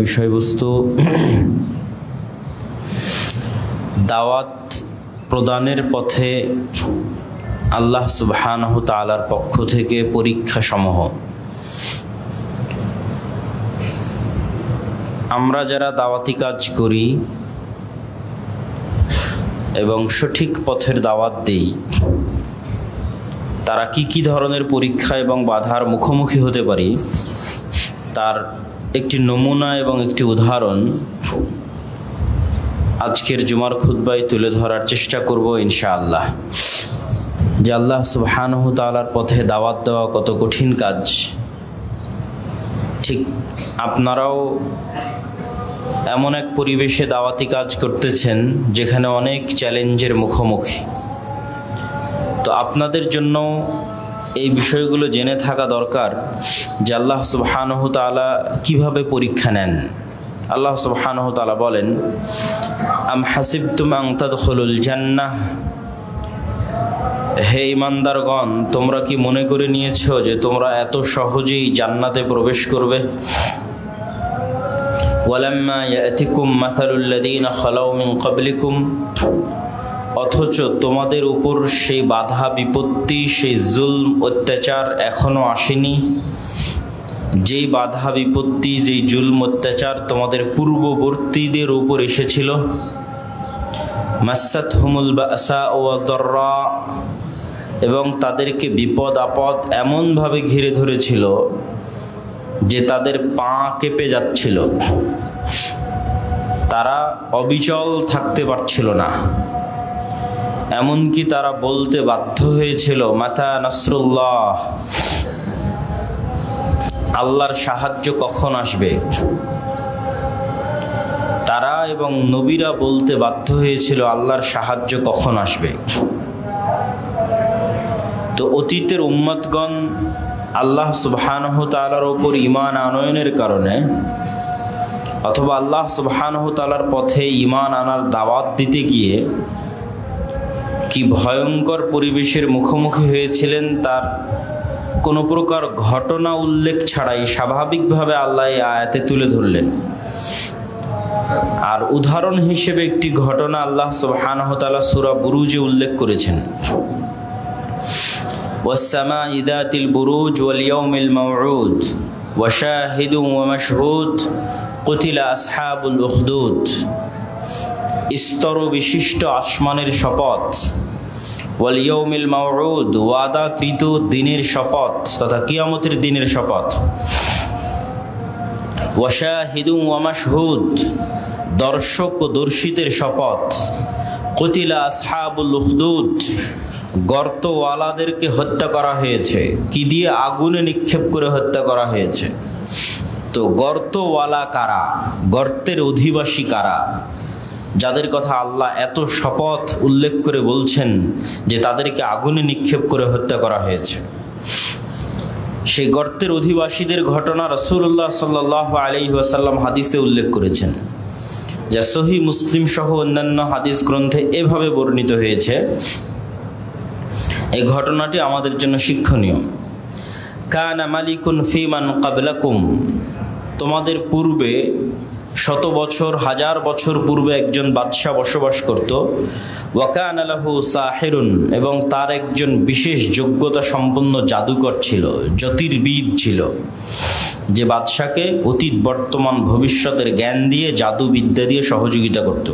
বিষয়বস্তু দাওয়াত প্রদানের পথে আল্লাহ সুবহানাহু তাআলার পক্ষ থেকে পরীক্ষা সমূহ। আমরা যারা দাওয়াতি কাজ করি এবং সঠিক পথের দাওয়াত দেই, তারা কি ধরনের পরীক্ষা এবং বাধার মুখোমুখি হতে পারি তার একটি নমুনা এবং একটি উদাহরণ আজকের জুমার খুতবায় তুলে ধরার চেষ্টা করব ইনশাআল্লাহ। যে আল্লাহ সুবহানাহু তাআলার পথে দাওয়াত দেওয়া কত কঠিন কাজ, ঠিক আপনারাও এমন এক পরিবেশে দাওয়াতি কাজ করতেছেন যেখানে অনেক চ্যালেঞ্জের মুখোমুখি। তো আপনাদের জন্য এই বিষয়গুলো জেনে থাকা দরকার যে আল্লাহ সুবহানাহু তাআলা কিভাবে পরীক্ষা নেন। আল্লাহ সুবহানাহু তাআলা বলেন, আম হাসিবতুম আন তাদখুলুল জান্নাহ, হে ঈমানদারগণ, তোমরা কি মনে করে নিয়েছো যে তোমরা এত সহজেই জান্নাতে প্রবেশ করবে? ওয়ালাম্মা ইয়াতিকুম মাসালুল লাযীনা খালাউ মিন ক্বাবলিকুম, অথচ তোমাদের উপর সেই বাধা বিপত্তি, সেই জুলম অত্যাচার এখনো আসেনি, যেই বাধা বিপত্তি, যেই জুলম অত্যাচার তোমাদের পূর্ববর্তীদের উপর এসেছিল। মাসাতহুমুল বাসা ওয়াদ দাররা, এবং তাদেরকে বিপদ আপদ এমনভাবে ঘিরে ধরেছিল যে তাদের পা কেঁপে যাচ্ছিল, তারা অবিচল থাকতে পারছিল না। এমনকি তারা বলতে বাধ্য হয়েছিল, মাতা নাসরুল্লাহ, আল্লাহর সাহায্য কখন আসবে? তারা এবং নবীরা বলতে বাধ্য হয়েছিল, আল্লাহর সাহায্য কখন আসবে? তো অতীতের উম্মতগণ আল্লাহ সুবহানাহু তাআলার উপর ঈমান আনয়নের কারণে অথবা আল্লাহ সুবহানাহু তাআলার পথে ঈমান আনার দাওয়াত দিতে গিয়ে কি ভয়ঙ্কর পরিবেশের মুখোমুখি হয়েছিলেন তার কোনো প্রকার ঘটনা উল্লেখ ছাড়াই স্বাভাবিকভাবে আল্লাহ এই আয়াতে তুলে ধরলেন। আর উদাহরণ হিসেবে একটি ঘটনা আল্লাহ সুবহানাহু তাআলা সূরা বুরুজে উল্লেখ করেছেন, والسماء ذات البروج واليوم الموعود وشاهد ومشهود قتل أصحاب الأخدود। স্তর বিশিষ্ট আসমানের শপথ, ওয়াল ইয়াউমিল মাউউদ, ওয়াদাকৃত দিনের শপথ তথা কিয়ামতের দিনের শপথ। ওয়া শাহিদুন ওয়া মাশহুদ, দর্শক ও দর্শিতের শপথ। কুতিলা আসহাবুল উখদুদ, গর্তওয়ালাদেরকে হত্যা করা হয়েছে। কি দিয়ে? আগুনে নিক্ষেপ করে হত্যা করা হয়েছে। তো গর্তওয়ালা কারা? গর্তের অধিবাসী কারা? যাদের কথা আল্লাহ এত শপথ উল্লেখ করে বলছেন যে তাদেরকে আগুনে নিক্ষেপ করে হত্যা করা হয়েছে। সেই গর্তের অধিবাসীদের ঘটনা রাসূলুল্লাহ সাল্লাল্লাহু আলাইহি ওয়াসাল্লাম হাদিসে উল্লেখ করেছেন, যা সহিহ মুসলিম সহ অন্যান্য হাদিস গ্রন্থে এভাবে বর্ণিত হয়েছে। এই ঘটনাটি আমাদের জন্য শিক্ষণীয়। কানা মালিকুন ফিমান ক্বাবলাকুম, তোমাদের পূর্বে শত বছর, হাজার বছর পূর্বে একজন বাদশাহ বসবাস করত। ওয়া কানা লাহু সাহিরুন, এবং তার একজন বিশেষ যোগ্যতা সম্পন্ন জাদুকর ছিল, জ্যোতির্বিদ ছিল, যে বাদশাকে অতীত বর্তমান ভবিষ্যতের জ্ঞান দিয়ে, জাদু বিদ্যা দিয়ে সহযোগিতা করত।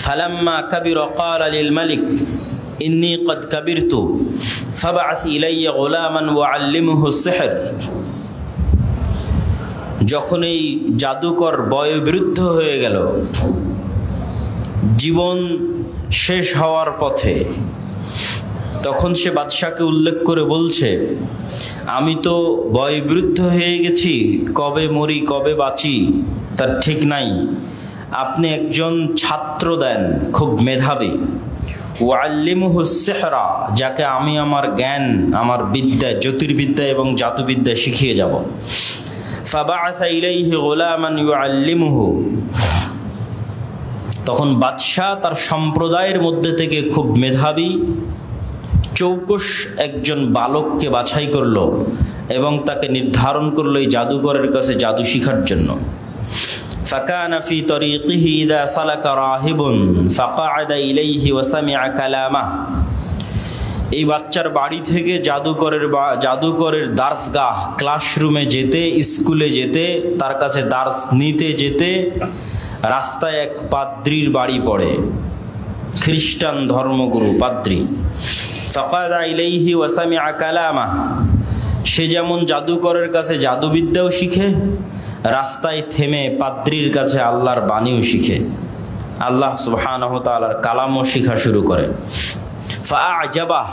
ফালাম্মা কাবিরা ক্বালা লিল মালিক ইন্নী ক্বাদ কাবিরতু ফাবআস ইলাইয়া গুলামান ওয়া আল্লিমহু সিহর। যখন এই জাদুকর বয়োবৃদ্ধ হয়ে গেল, জীবন শেষ হওয়ার পথে, তখন সে বাদশাকে উল্লেখ করে বলছে, আমি তো বয়োবৃদ্ধ হয়ে গেছি, কবে মরি কবে বাঁচি তার ঠিক নাই। আপনি একজন ছাত্র দেন, খুব মেধাবী, ওয়াল্লিমুহু সিহরা, যাকে আমি আমার জ্ঞান, আমার বিদ্যা, জ্যোতির্বিদ্যা এবং জাদুবিদ্যা শিখিয়ে যাব। ফাবাআসা ইলাইহি গুলামান ইউআল্লিমুহু, তখন বাদশাহ তার সম্প্রদায়ের মধ্যে থেকে খুব মেধাবী চৌকস একজন বালককে বাছাই করলো এবং তাকে নির্ধারণ করলো এই জাদুকরের কাছে জাদু শিখার জন্য। ফাকানা ফি তরিকিহি ইযা সালাকা রাহিবুন ফাকাআদা ইলাইহি ওয়া সামিআ কালামাহ। এই বাচ্চার বাড়ি থেকে জাদুকরের দার্সগাহ, ক্লাসরুমে যেতে, স্কুলে যেতে, তার কাছে দার্স নিতে যেতে রাস্তায় এক পাদ্রির বাড়ি পড়ে, খ্রিস্টান ধর্মগুরু পাদ্রি। ফাকাআদা ইলাইহি ওয়া সামিআ কালামাহ। সে যেমন জাদুকরের কাছে জাদুবিদ্যাও শিখে, রাস্তায় থেমে পাদ্রির কাছে আল্লাহর বাণীও শিখে, আল্লাহ সুবহানাহু ওয়া তাআলার কালামও শিখা শুরু করে। ফাআজাবাহ।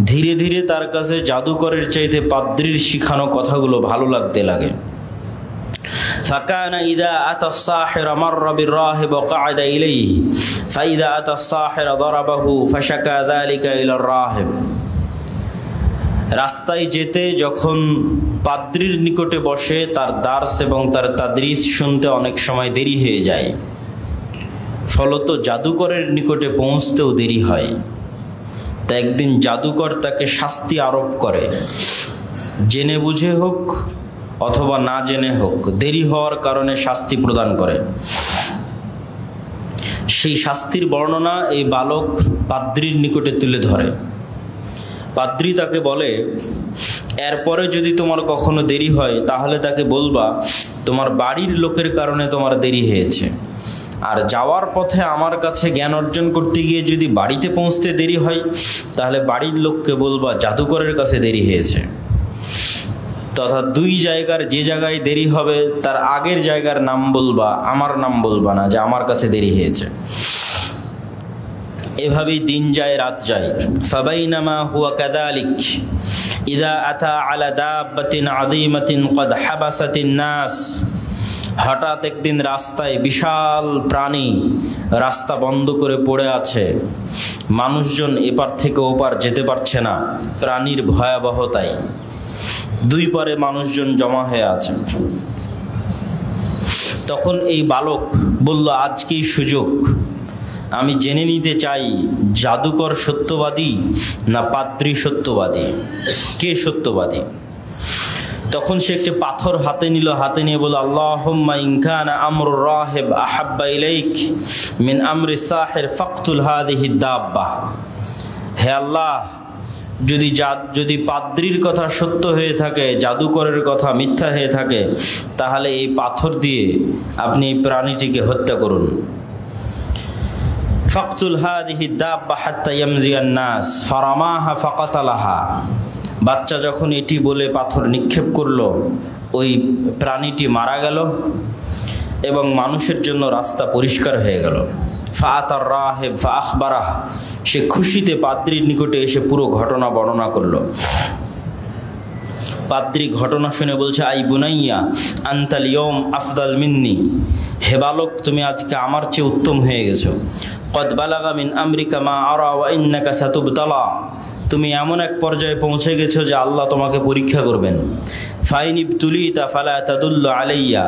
ধীরে ধীরে তার কাছে জাদুকরের চাইতে পাদ্রির শিখানো কথাগুলো ভালো লাগতে লাগে। ফাকানা ইযা আতা আস-সাহির মাররা বির-রাহিব ওয়া ক্বা'আদা ইলাইহি ফাইযা আতা আস-সাহির দারাবাহু ফাশাকা যালিকা ইলা আর-রাহিব। রাস্তায় যেতে যখন পাদ্রির নিকটে বসে, তার দার্স এবং তার তাদরিস শুনতে অনেক সময় দেরি হয়ে যায়, ফলত জাদুকরের নিকটে পৌঁছতেও দেরি হয়। তা একদিন জাদুকর তাকে শাস্তি আরোপ করে, জেনে বুঝে হোক অথবা না জেনে হোক, দেরি হওয়ার কারণে শাস্তি প্রদান করে। সেই শাস্তির বর্ণনা এই বালক পাদ্রির নিকটে তুলে ধরে। পাদ্রি তাকে বলে, এরপরে যদি তোমার কখনো দেরি হয় তাহলে তাকে বলবা তোমার বাড়ির লোকের কারণে তোমার দেরি হয়েছে, আর যাওয়ার পথে আমার কাছে জ্ঞান অর্জন করতে গিয়ে যদি বাড়িতে পৌঁছতে দেরি হয় তাহলে বাড়ির লোককে বলবা জাদুকরের কাছে দেরি হয়েছে। তথা দুই জায়গার যে জায়গায় দেরি হবে তার আগের জায়গার নাম বলবা, আমার নাম বলবা না যে আমার কাছে দেরি হয়েছে। এভাবেই দিন যায় রাত যায়। ফাবাইনামা হুয়া কাযালিক ইযা আতা আলা দাব্বাতিন আযীমাতিন ক্বাদ হাবাসাতিন নাস। হঠাৎ একদিন রাস্তায় বিশাল প্রাণী রাস্তা বন্ধ করে পড়ে আছে, মানুষজন এপার থেকে ওপার যেতে পারছে না প্রাণীর ভয়াবহতায়। দুই পারে মানুষজন জমা হয়ে আছে। তখন এই বালক বলল, আজকেই সুযোগ, আমি জেনে নিতে চাই জাদুকর সত্যবাদী না পাদ্রী সত্যবাদী, কে সত্যবাদী। তখন সে একটি পাথর হাতে নিল, হাতে নিয়ে বলল, আল্লাহুম্মা ইন কানা আমরুর রাহিব আহাব্বা ইলাইক মিন আমরি সাহির ফাকতুল হাযিহি দাব্বাহ। হে আল্লাহ, যদি পাদ্রীর কথা সত্য হয়ে থাকে, জাদুকরের কথা মিথ্যা হয়ে থাকে, তাহলে এই পাথর দিয়ে আপনি এই প্রাণীটিকে হত্যা করুন। ফাকতুল হাযিহি দাব্বাহ হাত্তা ইয়ামজিয়ান নাস ফারামাহা ফাকাতালাহা। বাচ্চা যখন এটি বলে পাথর নিক্ষেপ করলো, ওই প্রাণীটি মারা গেল এবং মানুষের জন্য রাস্তা পরিষ্কার হয়ে গেল। ফাআতার রাহিব ফাআখবারাহ। সে খুশিতে পাদ্রীর নিকটে এসে পুরো ঘটনা বর্ণনা করলো। পাদ্রী ঘটনা শুনে বলছে, আই বুনাইয়া আনতাল ইয়ৌম আফদাল মিন্নি। হে বালক, তুমি আজকে আমার চেয়ে উত্তম হয়ে গেছো। কদ বালাগা মিন আমরিকা মা আরা ওয়া ইন্নাকা সাতুবতালা। তুমি এমন এক পর্যায়ে পৌঁছে গেছো যে আল্লাহ তোমাকে পরীক্ষা করবেন। ফাইন ইবতুলিতা ফালা তাদুল্লু আলাইয়া।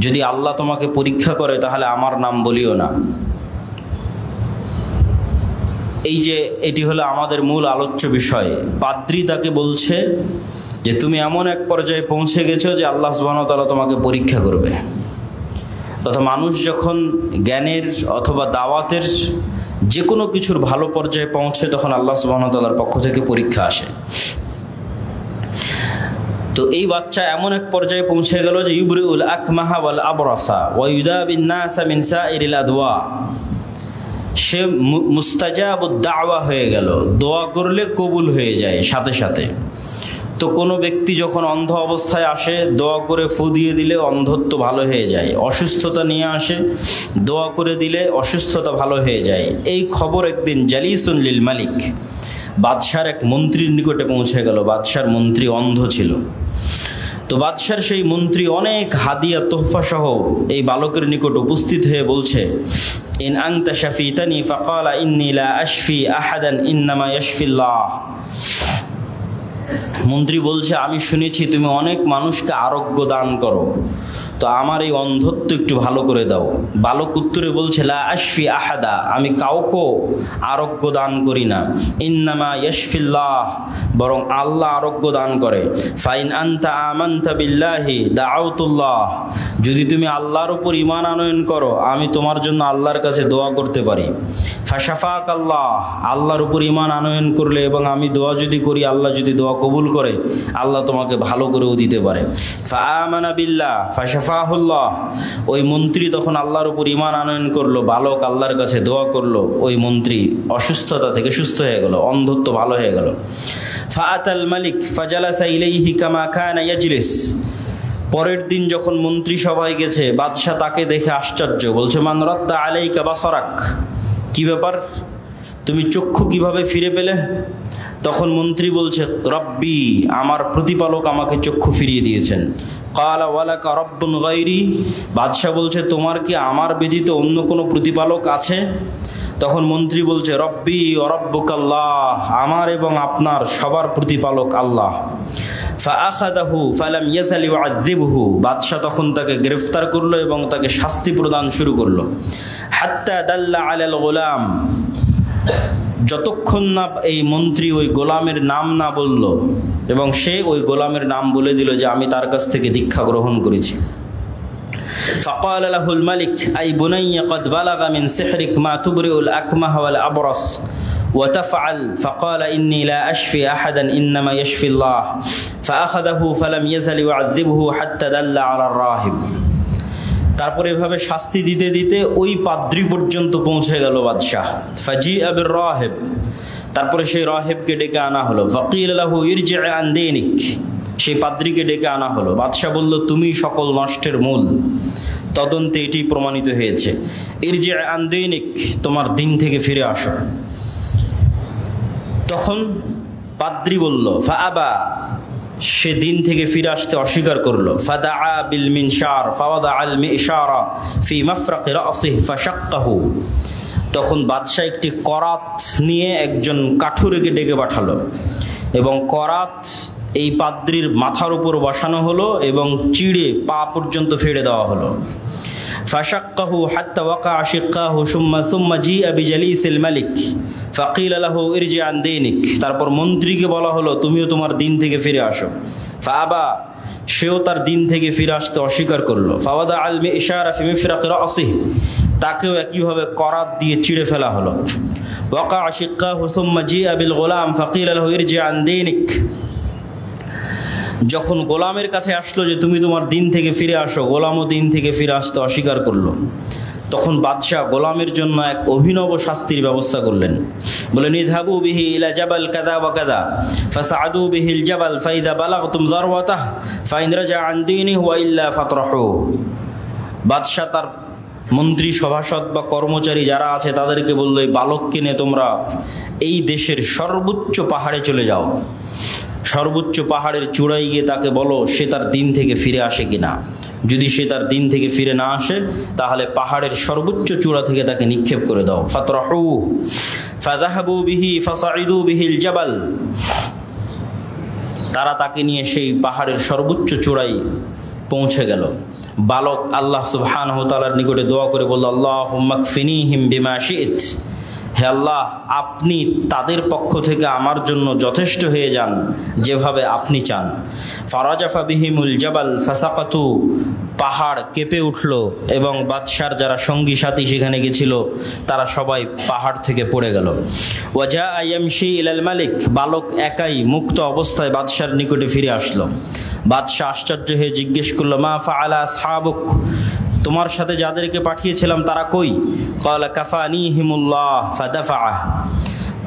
যদি আল্লাহ তোমাকে পরীক্ষা করে তাহলে আমার নাম বলিও না। এই যে এটি হলো আমাদের মূল আলোচ্য বিষয়। পাদ্রী তাকে বলছে যে তুমি এমন এক পর্যায়ে পৌঁছে গেছো যে আল্লাহ সুবহানাহু ওয়া তাআলা তোমাকে পরীক্ষা করবে। তথা মানুষ যখন জ্ঞানের অথবা দাওয়াতের যে কোনো কিছুর ভালো পর্যায়ে পৌঁছে, তখন আল্লাহ সুবহানাহু ওয়া তাআলার পক্ষ থেকে পরীক্ষা আসে। তো এই বাচ্চা এমন এক পর্যায়ে পৌঁছে গেল যে ইউবরিউল আকমাহা ওয়াল আবরাসা ওয়া ইউদাবিন নাসা মিন সাইরিল আদওয়া। সে মুস্তাজাবুদ দাওয়া হয়ে গেল, দোয়া করলে কবুল হয়ে যায় সাথে সাথে। তো কোনো ব্যক্তি যখন অন্ধ অবস্থায় আসে, দোয়া করে ফু দিয়ে দিলে অন্ধত্ব ভালো হয়ে যায়। অসুস্থতা নিয়ে আসে, দোয়া করে দিলে অসুস্থতা ভালো হয়ে যায়। এই খবর একদিন জালিসুন লিল মালিক, বাদশার এক মন্ত্রীর নিকটে পৌঁছে গেল। বাদশার মন্ত্রী অন্ধ ছিল। তো বাদশার সেই মন্ত্রী অনেক হাদিয়া তোহফা সহ এই বালকের নিকট উপস্থিত হয়ে বলছে, ইন আনতা শাফিতানি ফাকালা ইন্নী লা আশফি আহাদান ইন্নামা ইয়াশফিল্লাহ। মন্ত্রী বলছে, আমি শুনেছি তুমি অনেক মানুষকে আরোগ্য দান করো, তো আমার এই অন্ধত্ব একটু ভালো করে দাও। বালক উত্তরে বলছে, লা আশফি আহাদা, আমি কাউকে আরোগ্য দান করি না। ইন্নামা ইয়াশফিল্লাহ, বরং আল্লাহ আরোগ্য দান করে। ফাইন আনতা আমানতা বিল্লাহি দাআউতুল্লাহ, যদি তুমি আল্লাহর উপর ঈমান আনয়ন করো আমি তোমার জন্য আল্লাহর কাছে দোয়া করতে পারি। ফাশাফাক আল্লাহ, আল্লাহর উপর ঈমান আনয়ন করলে এবং আমি দোয়া যদি করি, আল্লাহ যদি দোয়া কবুল করে, আল্লাহ তোমাকে ভালো করেও দিতে পারে। ফাআমানা বিল্লাহ ফাশাফাহুল্লাহ, ওই মন্ত্রী তখন আল্লাহর উপর ঈমান আনয়ন করলো, বালক আল্লাহর কাছে দোয়া করলো, ওই মন্ত্রী অসুস্থতা থেকে সুস্থ হয়ে গেল, অন্ধত্ব ভালো হয়ে গেল। ফাআতাল মালিক ফাজালাসা ইলাইহি কামা কানা ইয়াজলিস, পরের দিন যখন মন্ত্রী সভায় গেছে, বাদশাহ তাকে দেখে আশ্চর্য, বলছে, মান রাদ্দা আলাইকা বাসারাক, কি ব্যাপার, তুমি চক্ষু কিভাবে ফিরে পেলে? তখন মন্ত্রী বলছে, রব্বি, আমার প্রতিপালক আমাকে চক্ষু ফিরিয়ে দিয়েছেন। ক্বালা ওয়ালাকা রব্বুন গায়রি, বাদশাহ বলছে, তোমার কি আমার ব্যতীত অন্য কোনো প্রতিপালক আছে? তখন মন্ত্রী বলছে, রব্বি ও রব্বুকাল্লাহ, আমার এবং আপনার সবার প্রতিপালক আল্লাহ। ফাআখাযাহু ফালাম ইয়াযাল ইউআযযিবহু, বাদশাহ তখন তাকে গ্রেফতার করলো এবং তাকে শাস্তি প্রদান শুরু করলো। হাত্তা দাল্লা আলাল গোলাম, যতক্ষণ না এই মন্ত্রী ওই গোলামের নাম না বলল এবং সে ওই গোলামের নাম বলে দিল যে আমি তার কাছ থেকে দীক্ষা গ্রহণ করেছি। فقال له الملك أي بني قد بلغ من سحرك ما تبرئ الأكمه والأبرص وتفعل. فقال إني لا أشفي أحدا إنما يشفي الله. فأخذه فلم يزل يعذبه حتى دل على الراهب. তারপরে এভাবে শাস্তি দিতে দিতে ওই পাদ্রী পর্যন্ত পৌঁছে গেল বাদশাহ। ফাজিআ বির রাহিব, তারপরে সেই রাহিবকে ডেকে আনা হলো। ফাকিল লাহু ইরজি আন দীনিক, সেই পাদ্রীকে ডেকে আনা হলো। বাদশাহ বলল, তুমি সকল নষ্টের মূল, তদন্তে এটি প্রমাণিত হয়েছে। ইরজি আন দীনিক, তোমার দিন থেকে ফিরে আসো। তখন পাদ্রী বলল, ফাআবা, সে দিন থেকে ফিরে আসতে অস্বীকার করলো। ফাদাআ বিল মিনশার ফাওয়াদা আল মিশারা ফি মাফরাকি রাসিহি ফাশাক্কাহু, তখন বাদশাহ একটি করাত নিয়ে একজন কাঠুরেকে ডেকে পাঠালো এবং করাত এই পাদ্রীর মাথার উপর বসানো হলো এবং চিড়ে পা পর্যন্ত ফেড়ে দেওয়া হলো। ফাশাক্কাহু হাত্তা ওয়াকা শিক্কাহু সুম্মা জিআ বিজালিসিল মালিক ফাকিল লাহু ইরজি আন দীনিক, তারপর মন্ত্রীকে বলা হলো তুমিও তোমার দিন থেকে ফিরে আসো। ফাআবা, সেও তার দিন থেকে ফিরে আসতে অস্বীকার করলো। ফাওয়াদা আল মিশারা ফি মিফরাকি রাসিহি, তাকেও একইভাবে করাত দিয়ে চিড়ে ফেলা হলো। ওয়াকা শিক্কাহু সুম্মা জিআ বিল গোলাম ফাকিল লাহু ইরজি আন দীনিক, যখন গোলামের কাছে আসলো যে তুমি তোমার দিন থেকে ফিরে আসো, গোলামও দিন থেকে ফিরে আসতে অস্বীকার করলো। তখন বাদশাহ গোলামের জন্য এক অভিনব শাস্তির ব্যবস্থা করলেন। বলেন, ইযহাবু বিহি ইলা জাবাল কাযা ওয়া কাযা ফাসআদু বিহিল জাবাল ফাইযা বালাগতুম যারওয়াতাহ ফাইন রাজা আন দীনিহি ওয়া ইল্লা ফাতরাহু। বাদশাহ তার মন্ত্রী, সভাসদ বা কর্মচারী যারা আছে তাদেরকে বললো, এই বালককে নিয়ে তোমরা এই দেশের সর্বোচ্চ পাহাড়ে চলে যাও, সর্বোচ্চ পাহাড়ের চূড়ায় গিয়ে তাকে বলো সে তার দিন থেকে ফিরে আসে কিনা। যদি সে তার দিন থেকে ফিরে না আসে তাহলে পাহাড়ের সর্বোচ্চ চূড়া থেকে তাকে নিক্ষেপ করে দাও। ফাতরাহু ফাযাহাবু বিহি ফাসাইদু বিহিল জাবাল, তারা তাকে নিয়ে সেই পাহাড়ের সর্বোচ্চ চূড়ায় পৌঁছে গেল। বালক আল্লাহ সুবহানাহু ওয়া তাআলার নিকটে দোয়া করে বলল, আল্লাহুম্মা কফিনিহিম বিমা শি'ত, হে আল্লাহ, আপনি তাদের পক্ষ থেকে আমার জন্য যথেষ্ট হয়ে যান যেভাবে আপনি চান। ফারাজাফা বিহিমুল জাবাল ফাসাকাতু, পাহাড় কেঁপে উঠল এবং বাদশার যারা সঙ্গী সাথী সেখানে গেছিল তারা সবাই পাহাড় থেকে পড়ে গেল। ওয়াজা ইয়ামশি ইলাল মালিক, বালক একাই মুক্ত অবস্থায় বাদশার নিকটে ফিরে আসলো। বাদশাহ আশ্চর্য হয়ে জিজ্ঞেস করলো, মা ফাআলা আসহাবুক, তোমার সাথে যাদেরকে পাঠিয়েছিলাম তারা কই? ক্বালা কাফানিহিমুল্লাহ ফাদাফাআহ,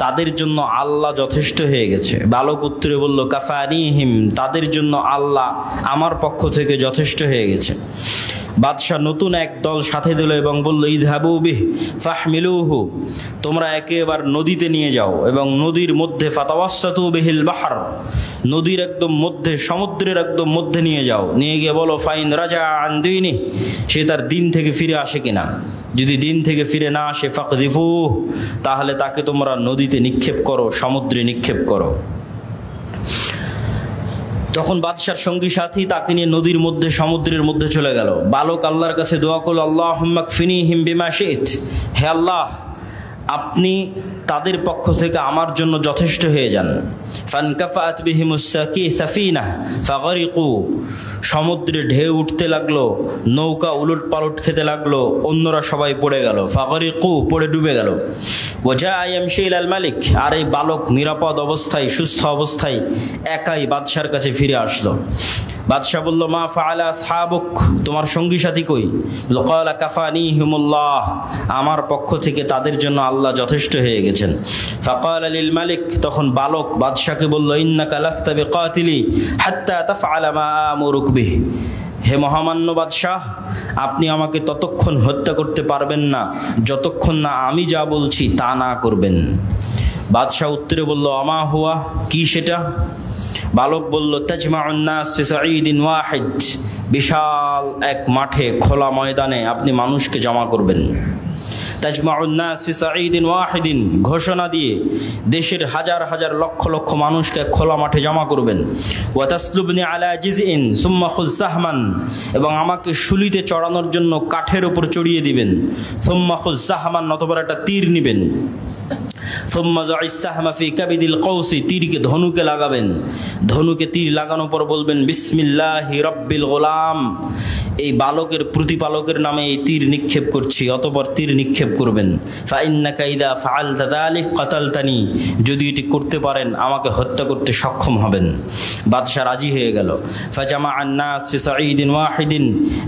তাদের জন্য আল্লাহ যথেষ্ট হয়ে গেছে। বালক উত্তরে বলল, কাফানিহিম, তাদের জন্য আল্লাহ আমার পক্ষ থেকে যথেষ্ট হয়ে গেছে। বাদশাহ নতুন এক দল সাথে দিল এবং বলল, ইযহাবু বিহি ফাহমিলুহু, তোমরা একেবার নদীতে নিয়ে যাও এবং নদীর মধ্যে ফাতাওয়াসসাতু বিহিল বাহর, নদীর একদম মধ্যে, সমুদ্রের একদম মধ্যে নিয়ে যাও, নিয়ে গিয়ে বলো ফাইন রাজা আন দীনিহি, সে তার দিন থেকে ফিরে আসে কিনা। যদি দিন থেকে ফিরে না আসে ফাকযিফুহু, তাহলে তাকে তোমরা নদীতে নিক্ষেপ করো, সমুদ্রে নিক্ষেপ করো। তখন বাদশার সঙ্গী সাথী তাকে নিয়ে নদীর মধ্যে সমুদ্রের মধ্যে চলে গেল। বালক আল্লাহর কাছে দোয়া করল, আল্লাহুম্মা কফিনিহিম বিমা শি'ত, হে আল্লাহ আপনি তাদের পক্ষ থেকে আমার জন্য যথেষ্ট হয়ে যান। ফানকাফাত বিহিমুস সাফিনাহ ফাগরিকু, সমুদ্রে ঢেউ উঠতে লাগলো, নৌকা উলট পালট খেতে লাগলো, অন্যরা সবাই পড়ে গেল। ফাগরিকু, পড়ে ডুবে গেল। ওয়াজা ইয়ামশি ইলাল মালিক, আর এই বালক নিরাপদ অবস্থায় সুস্থ অবস্থায় একাই বাদশার কাছে ফিরে আসলো। বাদশাহ বলল, মা ফাআলা আসহাবুক, তোমার সঙ্গী সাথী কই? ক্বালা কাফানিহিমুল্লাহ, আমার পক্ষ থেকে তাদের জন্য আল্লাহ যথেষ্ট হয়ে গেছেন। ফাকালা লিল মালিক, তখন বালক বাদশাকে বলল, ইন্নাকা লাস্তা বিকাতিলি হাত্তা তাফআলা মা আমুরুক বিহি, হে মহামান্য বাদশাহ আপনি আমাকে ততক্ষণ হত্যা করতে পারবেন না যতক্ষণ না আমি যা বলছি তা না করবেন। বাদশাহ উত্তরে বলল, আমা হুয়া, কি সেটা? বালক বলল, তাজমাউন নাস ফি সাঈদিন ওয়াহিদ, বিশাল এক মাঠে খোলা ময়দানে আপনি মানুষকে জমা করবেন। তাজমাউন নাস ফি সাঈদিন ওয়াহিদিন, ঘোষণা দিয়ে দেশের হাজার হাজার লক্ষ লক্ষ মানুষকে খোলা মাঠে জমা করবেন। ওয়া তাসলুবনি আলা জিজইন সুম্মা খুয সাহমান, এবং আমাকে শুলিতে চড়ানোর জন্য কাঠের উপর চড়িয়ে দিবেন। সুম্মা খুয সাহমান, অতঃপর একটা তীর নিবেন। সুম্মা যাইস সাহমা ফি কাবিদিল কৌসি, তীরকে ধনুকে লাগাবেন। ধনুকে তীর লাগানোর পর বলবেন, বিসমিল্লাহি রাব্বিল গোলাম, এই বালকের প্রতিপালকের নামে এই তীর নিক্ষেপ করছি। অতঃপর তীর নিক্ষেপ করবেন। ফাইন্নাকা ইযা ফাআলতা যালিক কাতালতানি, যদি এটি করতে পারেন আমাকে হত্যা করতে সক্ষম হবেন। বাদশা রাজি হয়ে গেল। ফাজামাআন নাস ফি সাঈদিন ওয়াহিদিন,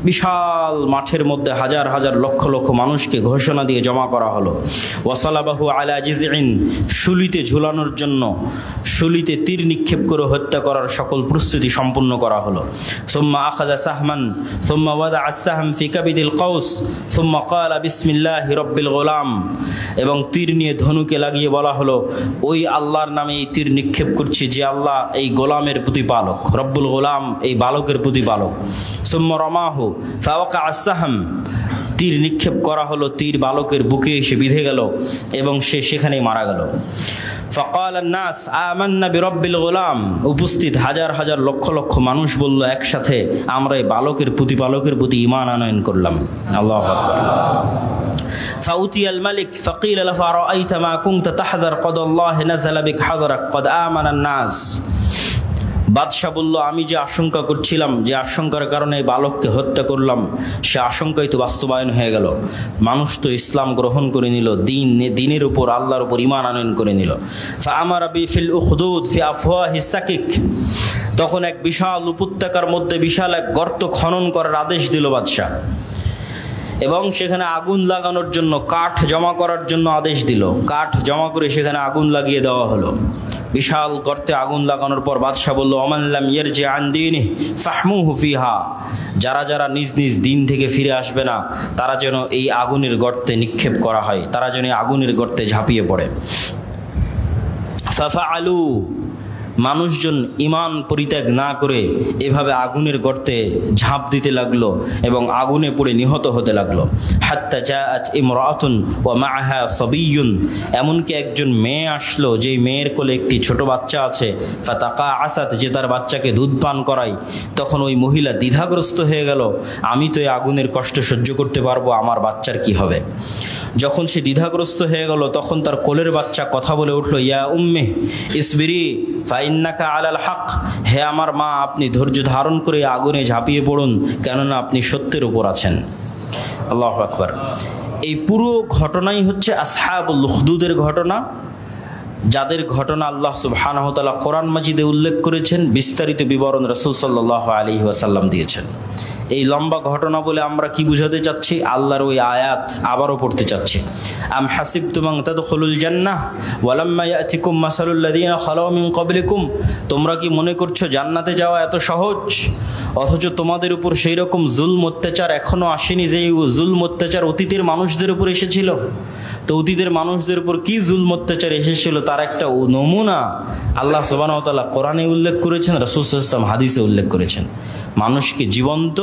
বিশাল মাঠের মধ্যে হাজার হাজার লক্ষ লক্ষ মানুষকে ঘোষণা দিয়ে জমা করা হলো। ওয়াসালাবাহু আলা জিজইন, শুলিতে ঝুলানোর জন্য শুলিতে তীর নিক্ষেপ করে হত্যা করার সকল প্রস্তুতি সম্পূর্ণ করা হলো। সুম্মা আখাযা সাহমান সুম্মা ওয়াদাআ আস-সাহম ফি কাবিদিল কৌস সুম্মা ক্বালা বিসমিল্লাহি রাব্বিল গোলাম, এবং তীর নিয়ে ধনুকে লাগিয়ে বলা হলো, ওই আল্লাহর নামে এই তীর নিক্ষেপ করছি যে আল্লাহ এই গোলামের প্রতিপালক, রব্বুল গোলাম এই বালকের প্রতিপালক। সুম্মা রামাহু ফাওয়াকা আস-সাহম, তীর নিক্ষেপ করা হলো, তীর বালকের বুকে এসে বিঁধে গেল এবং সে সেখানেই মারা গেল। ফাকাল আন-নাস আমান্না বিরব্বিল গোলাম, উপস্থিত হাজার হাজার লক্ষ লক্ষ মানুষ বলল একসাথে, আমরা এই বালকের প্রতিপালকের প্রতি ঈমান আনয়ন করলাম। আল্লাহু আকবার। فأتي الملك فقيل له أرأيت ما كنت تحذر قد الله نزل بك حذرك قد آمن الناس। বাদশাহ বলল, আমি যে আশঙ্কা করছিলাম, যে আশঙ্কার কারণে বালককে হত্যা করলাম, সে আশঙ্কাই তো বাস্তবায়ন হয়ে গেল। মানুষ তো ইসলাম গ্রহণ করে নিল, দিনের উপর আল্লাহর উপর ঈমান আনয়ন করে নিল। ফাআমারা বিফিল উখদুদ ফি আফওয়াহিস সাকিক, তখন এক বিশাল উপত্যকার মধ্যে বিশাল এক গর্ত খনন করার আদেশ দিল বাদশাহ, এবং সেখানে আগুন লাগানোর জন্য কাঠ জমা করার জন্য আদেশ দিল। কাঠ জমা করে সেখানে আগুন লাগিয়ে দেওয়া হলো। বিশাল গর্তে আগুন লাগানোর পর বাদশাহ বলল, ওমান লাম ইয়ারজি আন দীনিহি ফাহমুহু ফিহা, যারা যারা নিজ নিজ দিন থেকে ফিরে আসবে না তারা যেন এই আগুনের গর্তে নিক্ষেপ করা হয়, তারা যেন এই আগুনের গর্তে ঝাঁপিয়ে পড়ে। ফাফআলু, মানুষজন ঈমান পরিত্যাগ না করে এভাবে আগুনের গর্তে ঝাঁপ দিতে লাগলো এবং আগুনে পড়ে নিহত হতে লাগলো। হাত্তা জাআত ইমরাআতুন ওয়া মাআহা সাবিয়্যুন, এমনকি একজন মেয়ে আসলো, যেই মেয়ের কোলে একটি ছোট বাচ্চা আছে। ফাতাকাআসাত, যে তার বাচ্চাকে দুধ পান করায়। তখন ওই মহিলা দ্বিধাগ্রস্ত হয়ে গেল, আমি তো এই আগুনের কষ্ট সহ্য করতে পারবো, আমার বাচ্চার কি হবে? যখন সে দ্বিধাগ্রস্ত হয়ে গেল তখন তার কোলের বাচ্চা কথা বলে উঠল, ইয়া উম্মি ইসবিরি ফাইন্নাকা আলাল হক, হে আমার মা আপনি ধৈর্য ধারণ করে আগুনে ঝাঁপিয়ে পড়ুন, কেননা আপনি সত্যের উপর আছেন। আল্লাহু আকবার। এই পুরো ঘটনাই হচ্ছে আসহাবুল উখদুদের ঘটনা, যাদের ঘটনা আল্লাহ সুবহানাহু ওয়া তাআলা কোরআন মাজিদে উল্লেখ করেছেন, বিস্তারিত বিবরণ রাসূল সাল্লাল্লাহু আলাইহি ওয়াসাল্লাম দিয়েছেন। এই লম্বা ঘটনা বলে আমরা কি বুঝাতে চাচ্ছি? আল্লাহর ওই আয়াত আবারও পড়তে চাচ্ছি। আম হাসিবতুম আন তাদখুলুল জান্নাহ ওয়ালাম্মা ইয়াতিকুম মাসালুল লাযীনা খালাউ মিন ক্বাবলিকুম, তোমরা কি মনে করছো জান্নাতে যাওয়া এত সহজ, অথচ তোমাদের উপর সেই রকম জুলম অত্যাচার এখনো আসেনি যে জুলম অত্যাচার অতীতের মানুষদের উপর এসেছিল? তো অতীতের মানুষদের উপর কি জুলম অত্যাচার এসেছিল তার একটা নমুনা আল্লাহ সুবহানাহু ওয়া তাআলা কোরআনে উল্লেখ করেছেন, রাসূল সাল্লাল্লাহু আলাইহি ওয়াসাল্লাম হাদিসে উল্লেখ করেছেন। মানুষকে জীবন্ত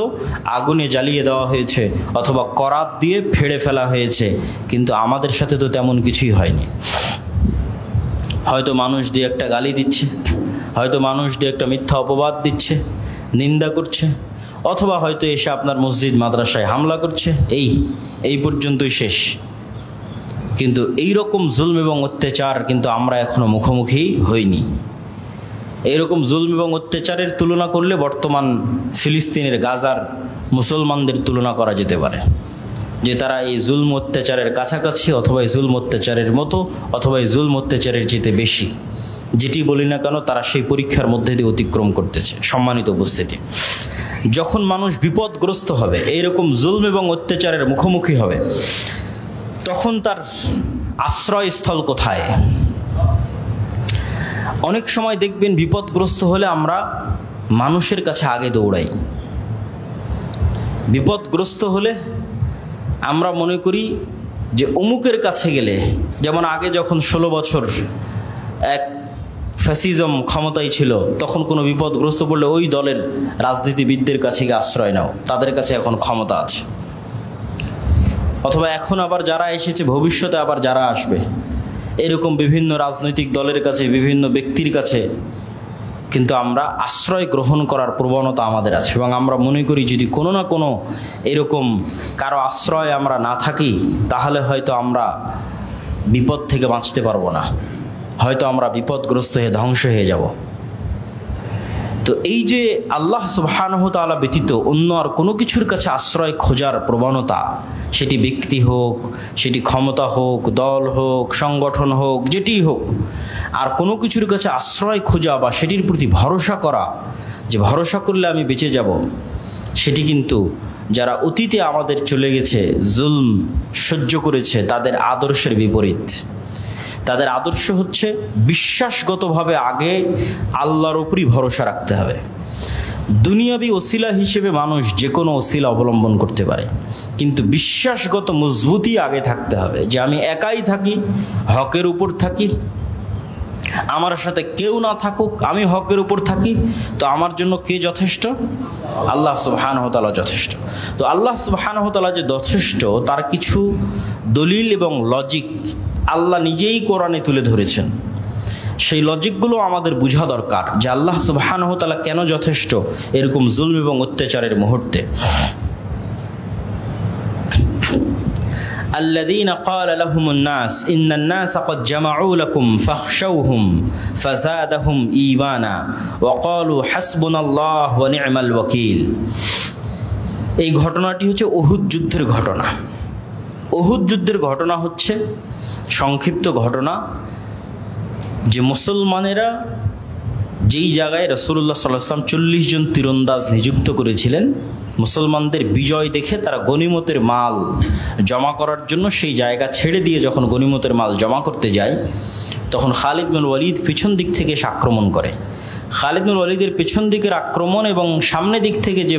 আগুনে জ্বালিয়ে দেওয়া হয়েছে অথবা করাত দিয়ে ফেড়ে ফেলা হয়েছে, কিন্তু আমাদের সাথে তো তেমন কিছুই হয়নি। হয়তো মানুষ দিয়ে একটা গালি দিচ্ছে, হয়তো মানুষ দিয়ে একটা মিথ্যা অপবাদ দিচ্ছে, নিন্দা করছে, অথবা হয়তো এসে আপনার মসজিদ মাদ্রাসায় হামলা করছে, এই পর্যন্তই শেষ। কিন্তু এই রকম জুলম এবং অত্যাচার কিন্তু আমরা এখনো মুখোমুখি হইনি। এইরকম জুলম এবং অত্যাচারের তুলনা করলে বর্তমান ফিলিস্তিনের গাজার মুসলমানদের তুলনা করা যেতে পারে, যে তারা এই জুলম অত্যাচারের কাছাকাছি, অথবা এই জুলম অত্যাচারের মতো, অথবা এই জুলম অত্যাচারের চেয়ে বেশি। যেটি বলি না কেন, তারা সেই পরীক্ষার মধ্যে দিয়ে অতিক্রম করতেছে। সম্মানিত উপস্থিতি, যখন মানুষ বিপদগ্রস্ত হবে, এইরকম জুলম এবং অত্যাচারের মুখোমুখি হবে, তখন তার আশ্রয়স্থল কোথায়? অনেক সময় দেখবেন বিপদগ্রস্ত হলে আমরা মানুষের কাছে আগে দৌড়াই। বিপদগ্রস্ত হলে আমরা মনে করি যে অমুকের কাছে গেলে, যেমন আগে যখন 16 বছর এক ফ্যাসিজম ক্ষমতায় ছিল, তখন কোনো বিপদগ্রস্ত পড়লে ওই দলের রাজনীতিবিদদের কাছে গিয়ে আশ্রয় নাও, তাদের কাছে এখন ক্ষমতা আছে। অথবা এখন আবার যারা এসেছে, ভবিষ্যতে আবার যারা আসবে, এরকম বিভিন্ন রাজনৈতিক দলের কাছে, বিভিন্ন ব্যক্তির কাছে কিন্তু আমরা আশ্রয় গ্রহণ করার প্রবণতা আমাদের আছে। এবং আমরা মনে করি যদি কোনো না কোনো এরকম কারো আশ্রয় আমরা না থাকি, তাহলে হয়তো আমরা বিপদ থেকে বাঁচতে পারবো না, হয়তো আমরা বিপদগ্রস্ত হয়ে ধ্বংস হয়ে যাব। তো এই যে আল্লাহ সুবহানাহু ওয়া তাআলা ব্যতীত অন্য আর কোনো কিছুর কাছে আশ্রয় খোঁজার প্রবণতা, সেটি ব্যক্তি হোক, সেটি ক্ষমতা হোক, দল হোক, সংগঠন হোক, যেটিই হোক, আর কোনো কিছুর কাছে আশ্রয় খোঁজা বা সেটির প্রতি ভরসা করা, যে ভরসা করলে আমি বেঁচে যাব, সেটি কিন্তু যারা অতীতে আমাদের চলে গেছে, জুলম সহ্য করেছে, তাদের আদর্শের বিপরীত। তাদের আদর্শ হচ্ছে বিশ্বাসগতভাবে আগে আল্লাহর উপরই ভরসা রাখতে হবে। দুনিয়াবি ওসিলা হিসেবে মানুষ যে কোনো ওসিলা অবলম্বন করতে পারে, কিন্তু বিশ্বাসগত মজবুতি আগে থাকতে হবে, যে আমি একাই থাকি, হকের উপর থাকি, আমার সাথে কেউ না থাকুক, আমি হকের উপর থাকি, তো আমার জন্য কে যথেষ্ট? আল্লাহ সুবহানাহু ওয়া তাআলা যথেষ্ট। তো আল্লাহ সুবহানাহু ওয়া তাআলা যে যথেষ্ট, তার কিছু দলিল এবং লজিক আল্লাহ নিজেই কোরআনে তুলে ধরেছেন। সেই লজিকগুলো আমাদের বোঝা দরকার, যে আল্লাহ সুবহানাহু ওয়া তাআলা কেন যথেষ্ট এরকম জুলম এবং অত্যাচারের মুহূর্তে। الذين قال لهم الناس إن الناس قد جمعوا لكم فاخشوهم فزادهم إيمانا وقالوا حسبنا الله ونعم الوكيل। এই ঘটনাটি হচ্ছে উহুদ যুদ্ধের ঘটনা। উহুদ যুদ্ধের ঘটনা হচ্ছে সংক্ষিপ্ত ঘটনা, যে মুসলমানেরা যেই জায়গায় রাসূলুল্লাহ সাল্লাল্লাহু আলাইহি ওয়াসাল্লাম 40 জন তীরন্দাজ নিযুক্ত করেছিলেন, মুসলমানদের বিজয় দেখে তারা গনিমতের মাল জমা করার জন্য সেই জায়গা ছেড়ে দিয়ে যখন গনিমতের মাল জমা করতে যায়, তখন খালিদ বিন ওয়ালিদ পিছন দিক থেকে এসে আক্রমণ করে। খালিদ বিন ওয়ালিদের পেছন দিকের আক্রমণ এবং সামনের দিক থেকে যে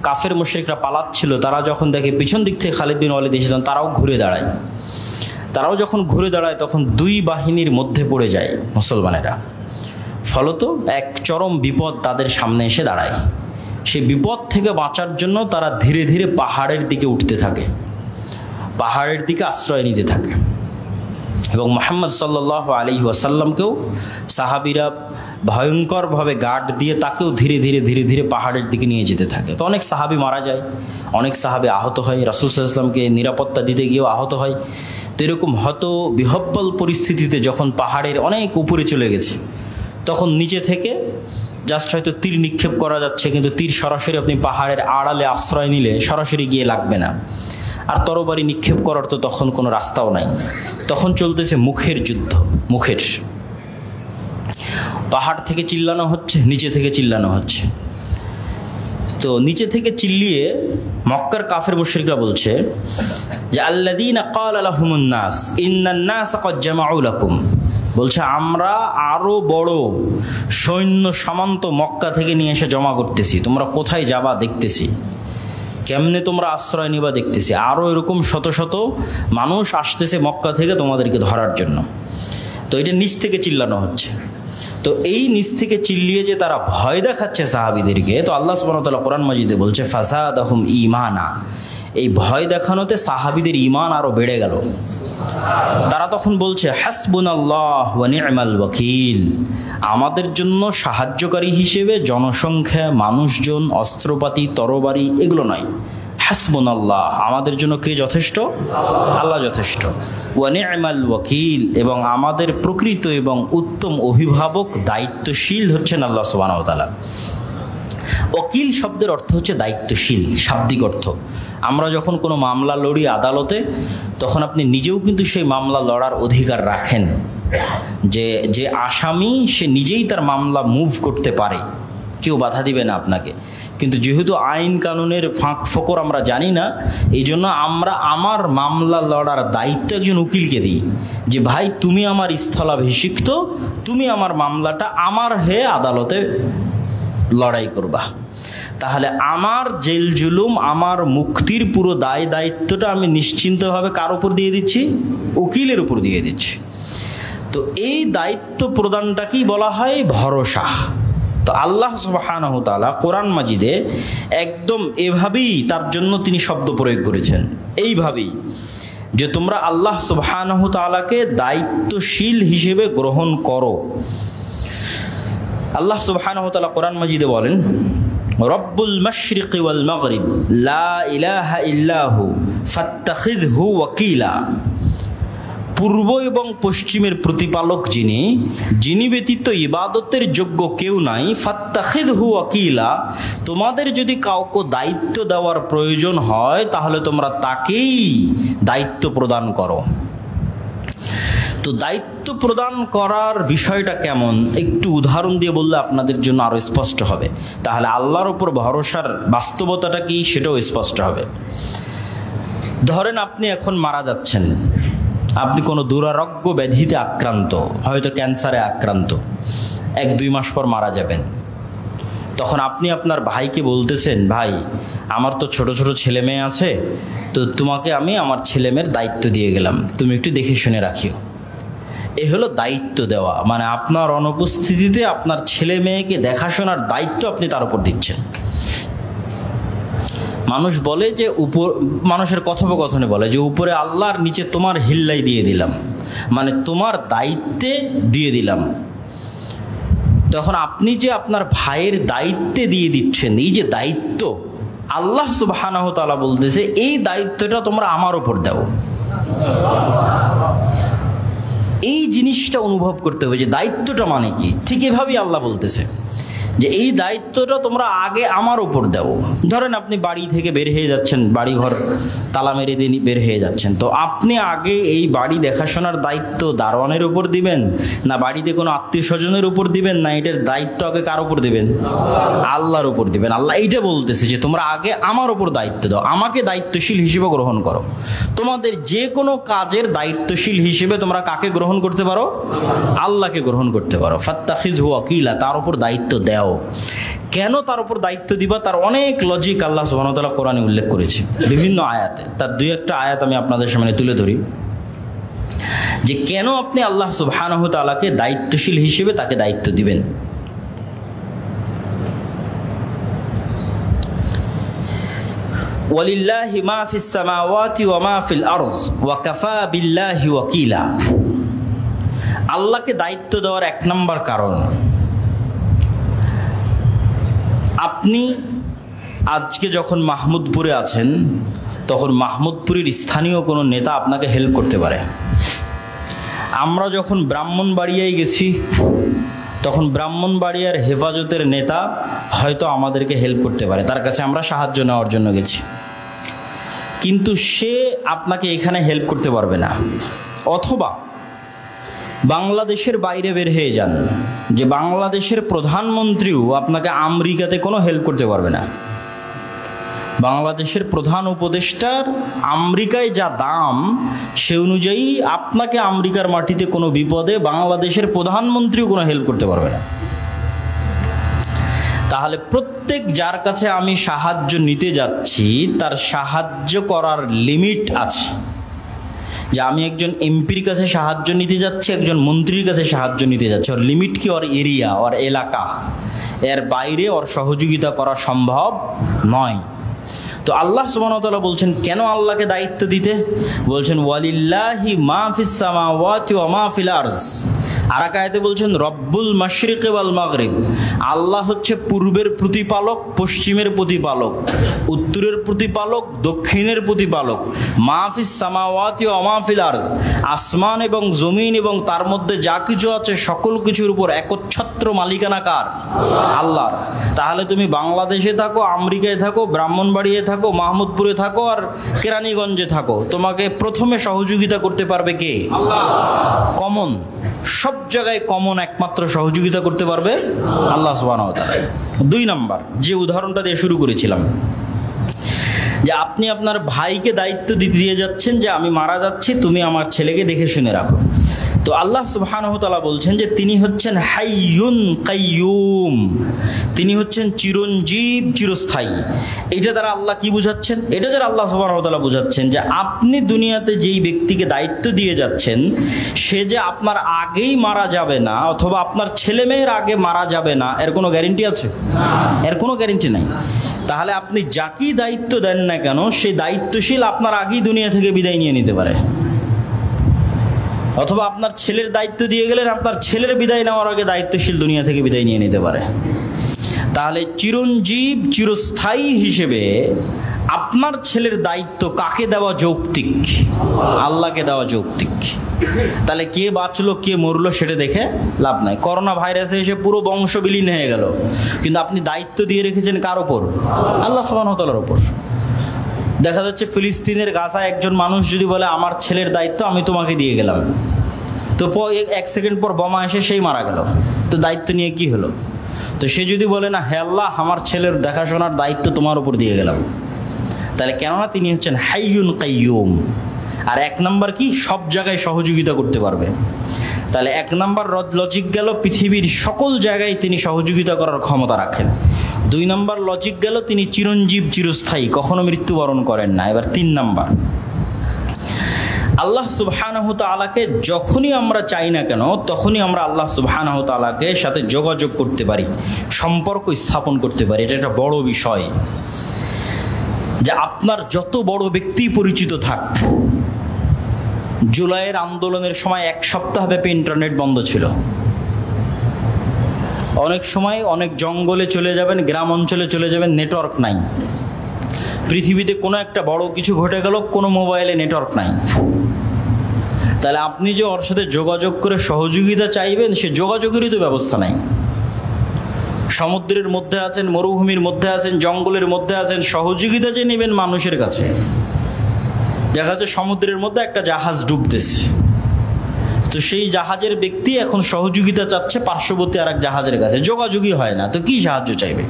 কাফের মুশরিকরা পালাচ্ছিল, তারা যখন দেখে পিছন দিক থেকে খালিদ বিন ওয়ালিদ এসেছেন, তারাও ঘুরে দাঁড়ায়। তারাও যখন ঘুরে দাঁড়ায়, তখন দুই বাহিনীর মধ্যে পড়ে যায় মুসলমানেরা। ফলত এক চরম বিপদ তাদের সামনে এসে দাঁড়ায়। সেই বিপদ থেকে বাঁচার জন্য তারা ধীরে ধীরে পাহাড়ের দিকে উঠতে থাকে, পাহাড়ের দিকে আশ্রয় নিতে থাকে। এবং মুহাম্মদ সাল্লাল্লাহু আলাইহি ওয়াসাল্লামকেও সাহাবীরা ভয়ঙ্করভাবে গার্ড দিয়ে তাকেও ধীরে ধীরে ধীরে ধীরে পাহাড়ের দিকে নিয়ে যেতে থাকে। তো অনেক সাহাবী মারা যায়, অনেক সাহাবী আহত হয়, রাসূল সাল্লাল্লাহু আলাইহি ওয়াসাল্লামকে নিরাপত্তা দিতে গিয়েও আহত হয়। তো এরকম হত বিহব্বল পরিস্থিতিতে যখন পাহাড়ের অনেক উপরে চলে গেছে, তখন নিচে থেকে জাস্ট হয়তো তীর নিক্ষেপ করা যাচ্ছে, কিন্তু তীর সরাসরি আপনি পাহাড়ের আড়ালে আশ্রয় নিলে সরাসরি গিয়ে লাগবে না। আর তরবারি নিক্ষেপ করার তো তখন কোনো রাস্তাও নাই। তখন চলতেছে মুখের যুদ্ধ। মুখের পাহাড় থেকে চিল্লানো হচ্ছে, নিচে থেকে চিল্লানো হচ্ছে। তো নিচে থেকে চিল্লিয়ে মক্কার কাফের মুশরিকরা বলছে যে আল্লাযীনা ক্বালা লাহুমুন নাস ইন্নান নাস ক্বাদ জামাউ লাকুম, বলছে আমরা আরো বড় সৈন্য সামন্ত মক্কা থেকে নিয়ে এসে জমা করতেছি, তোমরা কোথায় যাবা দেখতেছি, কেমনে তোমরা আশ্রয় নিবা দেখতেছি, আরো এরকম শত শত মানুষ আসতেছে মক্কা থেকে তোমাদেরকে ধরার জন্য। তো এটা নিচ থেকে চিল্লানো হচ্ছে। তো এই নিচ থেকে চিল্লিয়ে যে তারা ভয় দেখাচ্ছে সাহাবীদেরকে, তো আল্লাহ সুবহানাহু ওয়া তাআলা কোরআন মাজিদে বলছে ফাযাদাহুম ঈমানা, এই ভয় দেখানোতে সাহাবীদের ঈমান আরো বেড়ে গেল। তারা তখন বলছে হাসবুনাল্লাহ ওয়া নি'মাল ওয়াকিল, আমাদের জন্য সাহায্যকারী হিসেবে জনসংখ্যা, মানুষজন, অস্ত্রপাতি, তরবারি এগুলো নয়, হাসবুনাল্লাহ, আমাদের জন্য কে যথেষ্ট? আল্লাহ যথেষ্ট। ওয়া নি'মাল ওয়াকিল, এবং আমাদের প্রকৃত এবং উত্তম অভিভাবক, দায়িত্বশীল হচ্ছেন আল্লাহ সুবহানাহু ওয়া তাআলা। ওকিল শব্দের অর্থ হচ্ছে দায়িত্বশীল, শাব্দিক অর্থ। আমরা যখন কোনো মামলা লড়ি আদালতে, তখন আপনি নিজেও কিন্তু সেই মামলা লড়ার অধিকার রাখেন, যে আসামি সে নিজেই তার মামলা মুভ করতে পারে, কেউ বাধা দিবে না আপনাকে। কিন্তু যেহেতু আইন কানুনের ফাঁক ফোকর আমরা জানি না, এই জন্য আমরা আমার মামলা লড়ার দায়িত্ব একজন উকিলকে দিই, যে ভাই তুমি আমার স্থলাভিষিক্ত, তুমি আমার মামলাটা আমার হয়ে আদালতে লড়াই করবা। তাহলে আমার জেল জুলুম, আমার মুক্তির পুরো দায় দায়িত্বটা আমি নিশ্চিন্তভাবে কার উপর দিয়ে দিচ্ছি? উকিলের উপর দিয়ে দিচ্ছি। তো এই দায়িত্ব প্রদানটাকেই বলা হয় ভরসা। তো আল্লাহ সুবহানাহু ওয়া তাআলা কোরআন মাজিদে একদম এভাবেই তার জন্য তিনি শব্দ প্রয়োগ করেছেন, এইভাবেই যে তোমরা আল্লাহ সুবহানাহু ওয়া তাআলাকে দায়িত্বশীল হিসেবে গ্রহণ করো। আল্লাহ সুবহানাহু ওয়া তাআলা কোরআন মাজিদে বলেন, রব্বুল মাশরিকি ওয়াল মাগরিব লা ইলাহা ইল্লাহু ফাত্তাখিযহু ওয়াকিলা, পূর্ব এবং পশ্চিমের প্রতিপালক যিনি, যিনি ব্যতীত ইবাদতের যোগ্য কেউ নাই, ফাত্তাখিযহু ওয়াকিলা, তোমাদের যদি কাউকে দায়িত্ব দেওয়ার প্রয়োজন হয় তাহলে তোমরা তাকেই দায়িত্ব প্রদান করো। তো দায়িত্ব প্রদান করার বিষয়টা কেমন একটু উদাহরণ দিয়ে বললে আপনাদের জন্য আরো স্পষ্ট হবে, তাহলে আল্লাহর উপর ভরসার বাস্তবতাটা কি সেটাও স্পষ্ট হবে। ধরেন আপনি এখন মারা যাচ্ছেন, আপনি কোনো দুরারোগ্য ব্যাধিতে আক্রান্ত, হয়তো ক্যান্সারে আক্রান্ত, 1-2 মাস পর মারা যাবেন। তখন আপনি আপনার ভাইকে বলতেছেন, ভাই আমার তো ছোট ছোট ছেলে মেয়ে আছে, তো তোমাকে আমি আমার ছেলে মেয়ের দায়িত্ব দিয়ে গেলাম, তুমি একটু দেখে শুনে রাখিও। এ হলো দায়িত্ব দেওয়া, মানে আপনার অনুপস্থিতিতে আপনার ছেলে মেয়েকে দেখাশোনার দায়িত্ব আপনি তার উপর দিচ্ছেন। মানুষ বলে যে মানুষের কথোপকথনে বলে যে উপরে আল্লাহ আর নিচে তোমার হিল্লাই দিয়ে দিলাম, মানে তোমার দায়িত্বে দিয়ে দিলাম। তখন আপনি যে আপনার ভাইয়ের দায়িত্বে দিয়ে দিচ্ছেন, এই যে দায়িত্ব, আল্লাহ সুবহানাহু ওয়া তাআলা বলতেছে এই দায়িত্বটা তোমরা আমার উপর দাও। এই জিনিসটা অনুভব করতে হবে যে দায়িত্বটা মানে কি। ঠিক এভাবেই আল্লাহ বলতেছে যে এই দায়িত্বটা তোমরা আগে আমার উপর দাও। ধরেন আপনি বাড়ি থেকে বের হয়ে যাচ্ছেন, বাড়ি ঘর তালা মেরে দিয়ে বের হয়ে যাচ্ছেন, তো আপনি আগে এই বাড়ি দেখাশোনার দায়িত্ব দারোয়ানের উপর দিবেন, না বাড়িতে কোনো আত্মীয় স্বজনের উপর দিবেন, না এটার দায়িত্ব আগে কার উপর দিবেন? আল্লাহর উপর দিবেন। আল্লাহ এইটা বলতেছে যে তোমরা আগে আমার উপর দায়িত্ব দাও, আমাকে দায়িত্বশীল হিসেবে গ্রহণ করো। তোমাদের যে কোনো কাজের দায়িত্বশীল হিসেবে তোমরা কাকে গ্রহণ করতে পারো? আল্লাহকে গ্রহণ করতে পারো। ফাত্তাখিযহু ওয়াকিলা, তার উপর দায়িত্ব দাও। কেন তার উপর দায়িত্ব দিবা, তার অনেক লজিক আল্লাহ সুবহানাহু ওয়া তাআলা কোরআনে উল্লেখ করেছে বিভিন্ন আয়াতে। তার 2-1টা আয়াত আমি আপনাদের সামনে তুলে ধরি যে কেন আপনি আল্লাহ সুবহানাহু ওয়া তাআলাকে দায়িত্বশীল হিসেবে তাকে দায়িত্ব দিবেন। ওয়ালিল্লাহি মা ফিস সামাওয়াতি ওয়া মা ফিল আরজ ওয়া কাফা বিল্লাহি ওয়াকিলা। আল্লাহকে দায়িত্ব দেওয়ার 1 নম্বর কারণ, আপনি আজকে যখন মাহমুদপুরে আছেন, তখন মাহমুদপুরের স্থানীয় কোনো নেতা আপনাকে হেল্প করতে পারে। আমরা যখন ব্রাহ্মণবাড়িয়ায় গেছি, তখন ব্রাহ্মণবাড়িয়ার হেফাজতের নেতা হয়তো আমাদেরকে হেল্প করতে পারে, তার কাছে আমরা সাহায্য নেওয়ার জন্য গেছি, কিন্তু সে আপনাকে এখানে হেল্প করতে পারবে না। অথবা বাংলাদেশের বাইরে বের হয়ে যান, যে বাংলাদেশের প্রধানমন্ত্রীও আপনাকে আমেরিকাতে কোনো হেল্প করতে পারবে না। বাংলাদেশের প্রধান উপদেষ্টার আমেরিকায় যা দাম, সে অনুযায়ী আপনাকে আমেরিকার মাটিতে কোনো বিপদে বাংলাদেশের প্রধানমন্ত্রীও কোনো হেল্প করতে পারবে না। তাহলে প্রত্যেক যার কাছে আমি সাহায্য নিতে যাচ্ছি, তার সাহায্য করার লিমিট আছে। যে আমি একজন এমপির কাছে সাহায্য নিতে যাচ্ছি, একজন মন্ত্রীর কাছে সাহায্য নিতে যাচ্ছি, ওর লিমিট কি? ওর এরিয়া, ওর এলাকা, এর বাইরে ওর সহযোগিতা করা সম্ভব নয়। তো আল্লাহ সুবহানাহু ওয়া তাআলা বলছেন কেন আল্লাহকে দায়িত্ব দিতে, বলছেন ওয়ালিল্লাহি মা ফিস সামাওয়াতি ওয়া মা ফিল আরজ। আর এক আয়াতে বলছেন রব্বুল মাশরিকি ওয়াল মাগরিব, আল্লাহ হচ্ছে পূর্বের প্রতিপালক, পশ্চিমের প্রতিপালক, উত্তরের প্রতিপালক, দক্ষিণের প্রতিপালক। মা ফিস সামাওয়াতি ওয়া মা ফিল আরজ, আসমান এবং জমিন এবং তার মধ্যে যা কিছু আছে সকল কিছুর উপর একচ্ছত্র মালিকানা কার? আল্লাহর। তাহলে তুমি বাংলাদেশে থাকো, আমেরিকায় থাকো, ব্রাহ্মণবাড়িয়ায় থাকো, মাহমুদপুরে থাকো আর কেরানীগঞ্জে থাকো, তোমাকে প্রথমে সহযোগিতা করতে পারবে কে? আল্লাহ। কমন, সব জায়গায় কমন একমাত্র সহযোগিতা করতে পারবে আল্লাহ সুবহানাহু ওয়া তাআলা। 2 নাম্বার যে উদাহরণটা দিয়ে শুরু করেছিলাম, যে আপনি আপনার ভাইকে দায়িত্ব দিয়ে যাচ্ছেন যে আমি মারা যাচ্ছি, তুমি আমার ছেলেকে দেখে শুনে রাখো। তো আল্লাহ সুবহানাহু ওয়া তাআলা বলছেন যে তিনি হচ্ছেন হাইয়ুন কাইয়ুম, তিনি হচ্ছেন চিরঞ্জীব, চিরস্থায়ী। এটা দ্বারা আল্লাহ কি বুঝাচ্ছেন? এটা যারা আল্লাহ সুবহানাহু ওয়া তাআলা বুঝাচ্ছেন যে আপনি দুনিয়াতে যেই ব্যক্তিকে দায়িত্ব দিয়ে যাচ্ছেন সে যে আপনার আগেই মারা যাবে না অথবা আপনার ছেলে মেয়ের আগে মারা যাবে না, এর কোনো গ্যারেন্টি আছে? এর কোনো গ্যারেন্টি নাই। তাহলে আপনি যাকেই দায়িত্ব দেন না কেন সেই দায়িত্বশীল আপনার আগেই দুনিয়া থেকে বিদায় নিয়ে নিতে পারে, অথবা আপনার ছেলের দায়িত্ব দিয়ে গেলেন, আপনার ছেলের বিদায় নেওয়ার আগে দায়িত্বশীল দুনিয়া থেকে বিদায় নিয়ে নিতে পারে। তাহলে চিরঞ্জীব, চিরস্থায়ী হিসেবে আপনার ছেলের দায়িত্ব কাকে দেওয়া যৌক্তিক? আল্লাহকে দেওয়া যৌক্তিক। তাহলে কে বাঁচলো কে মরলো সেটা দেখে লাভ নাই। করোনা ভাইরাসে এসে পুরো বংশ বিলীন হয়ে গেল, কিন্তু আপনি দায়িত্ব দিয়ে রেখেছেন কার ওপর? আল্লাহ সুবহানাহু ওয়া তাআলার ওপর। দেখা যাচ্ছে ফিলিস্তিনের গাজায় একজন মানুষ যদি বলে আমার ছেলের দায়িত্ব আমি তোমাকে দিয়ে গেলাম, তো 1 সেকেন্ড পর বোমা এসে সেই মারা গেল, তো দায়িত্ব নিয়ে কি হলো? তো সে যদি বলে না হে আল্লাহ আমার ছেলের দেখাশোনার দায়িত্ব তোমার উপর দিয়ে গেলাম, তাহলে কেননা তিনি হচ্ছেন হাইয়ুন কাইয়ুম। আর 1 নাম্বার কি? সব জায়গায় সহযোগিতা করতে পারবে। তাহলে 1 নাম্বার লজিক গেল পৃথিবীর সকল জায়গায় তিনি সহযোগিতা করার ক্ষমতা রাখেন। 2 নাম্বার লজিক গেল তিনি চিরঞ্জীব, চিরস্থায়ী, কখনো মৃত্যুবরণ করেন না। এবার 3 নাম্বার, আল্লাহ সুবহানাহু ওয়া তাআলাকে যখনই আমরা চাই না কেন তখনই আমরা আল্লাহ সুবহানাহু ওয়া তাআলাকে সাথে যোগাযোগ করতে পারি, সম্পর্ক স্থাপন করতে পারি। এটা একটা বড় বিষয়, যে আপনার যত বড় ব্যক্তি পরিচিত থাক, জুলাইয়ের আন্দোলনের সময় 1 সপ্তাহ ব্যাপী ইন্টারনেট বন্ধ ছিল। অনেক সময় অনেক জঙ্গলে চলে যাবেন, গ্রাম অঞ্চলে চলে যাবেন, নেটওয়ার্ক নাই। পৃথিবীতে কোনো একটা বড় কিছু ঘটে গেল, কোনো মোবাইলে নেটওয়ার্ক নাই। তাহলে আপনি যে ওর সাথে যোগাযোগ করে সহযোগিতা চাইবেন, সে যোগাযোগেরই তো ব্যবস্থা নাই। সমুদ্রের মধ্যে আছেন, মরুভূমির মধ্যে আছেন, জঙ্গলের মধ্যে আছেন, সহযোগিতা যে নেবেন মানুষের কাছে। দেখা যাচ্ছে সমুদ্রের মধ্যে একটা জাহাজ ডুবতেছে, তো সেই জাহাজের ব্যক্তি এখন সহযোগিতা চাচ্ছে পার্শ্ববর্তী আর এক জাহাজের কাছে, যোগাযোগই হয় না, তো কি সাহায্য চাইবে?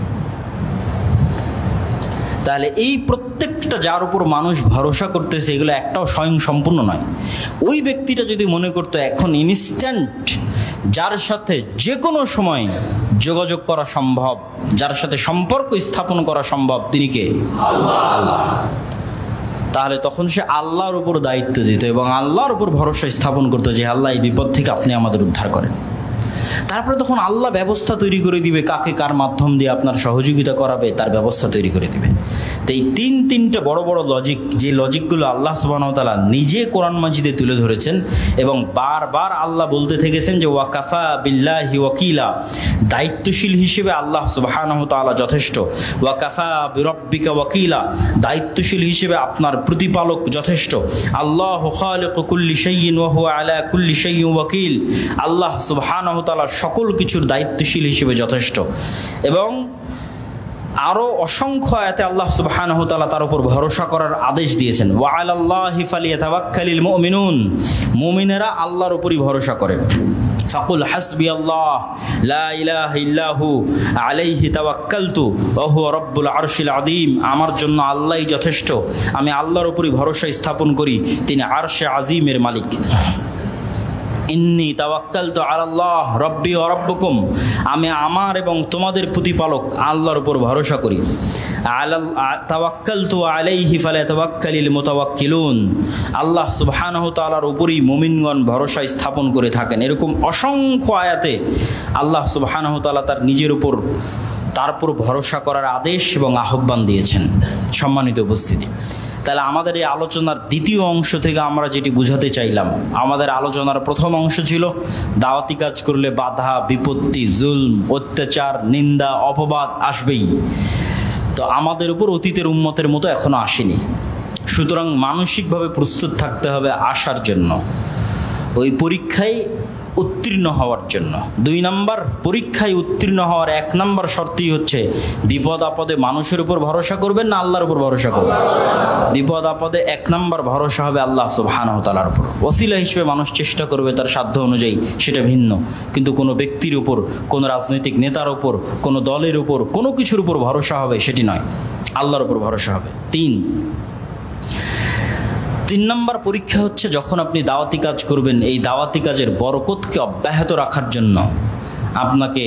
তাহলে এই প্রত্যেকটা যার উপর মানুষ ভরসা করতেছে এগুলো একটাও স্বয়ং সম্পূর্ণ নয়। ওই ব্যক্তিটা যদি মনে করতো এখন ইনস্ট্যান্ট যার সাথে যে কোনো সময় যোগাযোগ করা সম্ভব, যার সাথে সম্পর্ক স্থাপন করা সম্ভব, তিনি কে? আল্লাহ। তাহলে তখন সে আল্লাহর উপর দায়িত্ব দিত এবং আল্লাহর উপর ভরসা স্থাপন করতো যে আল্লাহ এই বিপদ থেকে আপনি আমাদের উদ্ধার করেন। তারপরে তখন আল্লাহ ব্যবস্থা তৈরি করে দিবে, কাকে কার মাধ্যম দিয়ে আপনার সহযোগিতা করাবে তার ব্যবস্থা তৈরি করে দিবে। তো এই তিনটা বড় বড় লজিক, যে লজিকগুলো আল্লাহ সুবহানাহু ওয়া তাআলা নিজে কোরআন মাজিদে তুলে ধরেছেন এবং বারবার আল্লাহ বলতে থেকেছেন যে ওয়াকাফা বিল্লাহি ওয়াকিলা, দায়িত্বশীল হিসেবে আল্লাহ সুবহানাহু ওয়া তাআলা যথেষ্ট। ওয়াকাফা বিরাব্বিকা ওয়াকিলা, দায়িত্বশীল হিসেবে আপনার প্রতিপালক যথেষ্ট। আল্লাহু খালিকু কুল্লি শাইইন ওয়া হুয়া আলা কুল্লি শাইইন ওয়াকিল, আল্লাহ সুবহানাহু ওয়া তাআলা সকল কিছুর দায়িত্বশীল হিসেবে যথেষ্ট। এবং আরো অসংখ্য আয়াতে আল্লাহ সুবহানাহু ওয়া তাআলা তার উপর ভরসা করার আদেশ দিয়েছেন। ওয়া আলাল্লাহি ফালিয়াতাওয়াক্কালিল মুমিনুন, মুমিনেরা আল্লাহর উপরই ভরসা করে। ফাকুল হাসবিয়াল্লাহ লা ইলাহা ইল্লাহু আলাইহি তাওয়াক্কালতু ওয়া হুয়া রাব্বুল আরশিল আযীম, আমার জন্য আল্লাহই যথেষ্ট, আমি আল্লাহর উপরই ভরসা স্থাপন করি, তিনি আরশে আযীমের মালিক। ইন্নী তাওয়াক্কালতু আলাল্লাহ রাব্বি ওয়া রাব্বুকুম, আমি আমার এবং তোমাদের প্রতিপালক আল্লাহর উপর ভরসা করি। তাওয়াক্কালতু আলাইহি ফালাতাওয়াক্কালিল মুতাওয়াক্কিলুন, আল্লাহ সুবহানাহু ওয়া তাআলার উপরই মুমিনগণ ভরসা স্থাপন করে থাকেন। এরকম অসংখ্য আয়াতে আল্লাহ সুবহানাহু ওয়া তাআলা তার নিজের উপর তারপর ভরসা করার আদেশ এবং আহ্বান দিয়েছেন। সম্মানিত উপস্থিতি, তাহলে আমাদের এই আলোচনার দ্বিতীয় অংশ থেকে আমরা যেটি বুঝাতে চাইলাম, আমাদের আলোচনার প্রথম অংশ ছিল দাওয়াতি কাজ করলে বাধা, বিপত্তি, জুলম, অত্যাচার, নিন্দা, অপবাদ আসবেই। তো আমাদের উপর অতীতের উম্মতের মতো এখনো আসেনি, সুতরাং মানসিকভাবে প্রস্তুত থাকতে হবে আসার জন্য, ওই পরীক্ষায় উত্তীর্ণ হওয়ার জন্য। 2 নম্বর, পরীক্ষায় উত্তীর্ণ হওয়ার 1 নম্বর শর্তই হচ্ছে বিপদ আপদে মানুষের উপর ভরসা করবেন না আল্লাহর উপর ভরসা করবেন? বিপদ আপদে 1 নম্বর ভরসা হবে আল্লাহ সুবহানাহু ওয়া তাআলার উপর। ওসিলা হিসেবে মানুষ চেষ্টা করবে তার সাধ্য অনুযায়ী, সেটা ভিন্ন, কিন্তু কোনো ব্যক্তির উপর, কোনো রাজনৈতিক নেতার উপর, কোনো দলের উপর, কোনো কিছুর উপর ভরসা হবে সেটি নয়, আল্লাহর উপর ভরসা হবে। 3 নম্বর পরীক্ষা হচ্ছে যখন আপনি দাওয়াতি কাজ করবেন, এই দাওয়াতি কাজের বরকতকে অব্যাহত রাখার জন্য আপনাকে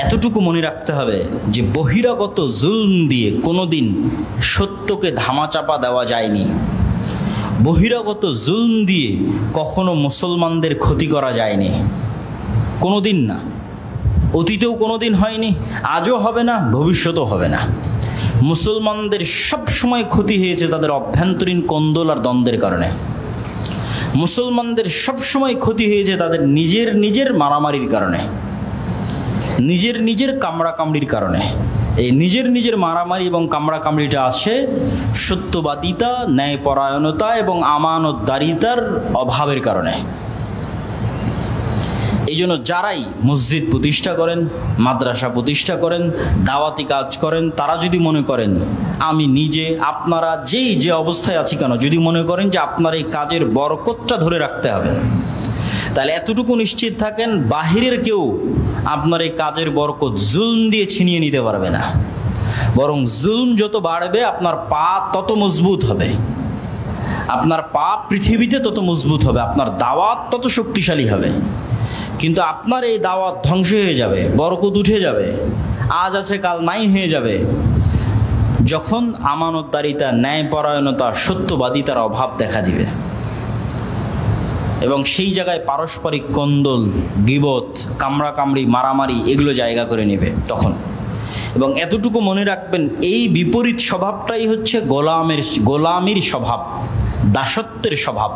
এতটুকু মনে রাখতে হবে যে বহিরাগত জুলম দিয়ে কোনোদিন সত্যকে ধামাচাপা দেওয়া যায়নি, বহিরাগত জুলম দিয়ে কখনো মুসলমানদের ক্ষতি করা যায়নি, কোনোদিন না, অতীতেও কোনোদিন হয়নি, আজও হবে না, ভবিষ্যতেও হবে না। মুসলমানদের সব সময় ক্ষতি হয়েছে তাদের অভ্যন্তরীণ কোন্দল আর দ্বন্দ্বের কারণে। মুসলমানদের সব সময় ক্ষতি হয়েছে তাদের নিজের মারামারির কারণে, নিজের কামড়াকামড়ির কারণে। এই নিজের মারামারি এবং কামড়াকামড়িটা আসে সত্যবাদিতা, ন্যায়পরায়ণতা এবং আমানতদারিতার অভাবের কারণে। এই জন্য যারাই মসজিদ প্রতিষ্ঠা করেন, মাদ্রাসা প্রতিষ্ঠা করেন, দাওয়াতি কাজ করেন, তারা যদি মনে করেন আমি নিজে, আপনারা যে অবস্থায় আছি কেন, যদি মনে করেন যে আপনার এই কাজের বরকতটা ধরে রাখতে হবে, তাহলে এতটুকু নিশ্চিত থাকেন বাহিরের কেউ আপনার এই কাজের বরকত জুলম দিয়ে ছিনিয়ে নিতে পারবে না। বরং জুলম যত বাড়বে আপনার পা তত মজবুত হবে, আপনার পা পৃথিবীতে তত মজবুত হবে, আপনার দাওয়াত তত শক্তিশালী হবে। কিন্তু আপনার এই দাওয়াত ধ্বংস হয়ে যাবে, বরকত উঠে যাবে, আজ আছে কাল নাই হয়ে যাবে, যখন আমানতদারিতা, ন্যায়পরায়ণতা, সত্যবাদিতার অভাব দেখা দিবে এবং সেই জায়গায় পারস্পরিক কোন্দল, গীবত, কামড়াকামড়ি, মারামারি এগুলো জায়গা করে নেবে তখন। এবং এতটুকু মনে রাখবেন, এই বিপরীত স্বভাবটাই হচ্ছে গোলামির স্বভাব, দাসত্বের স্বভাব।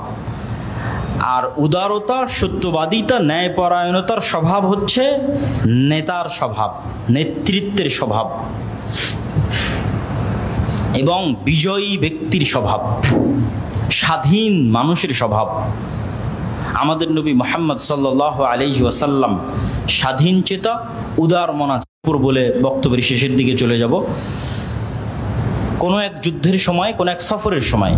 আর উদারতা, সত্যবাদিতা, ন্যায়পরায়ণতার স্বভাব হচ্ছে নেতার স্বভাব, নেতৃত্বের স্বভাব এবং বিজয়ী ব্যক্তির স্বভাব, স্বাধীন মানুষের স্বভাব। আমাদের নবী মুহাম্মদ সাল্লাল্লাহু আলাইহি ওয়াসাল্লাম স্বাধীন চেতা, উদার মনা বলে বক্তব্যের শেষের দিকে চলে যাব। কোনো এক যুদ্ধের সময়, কোনো এক সফরের সময়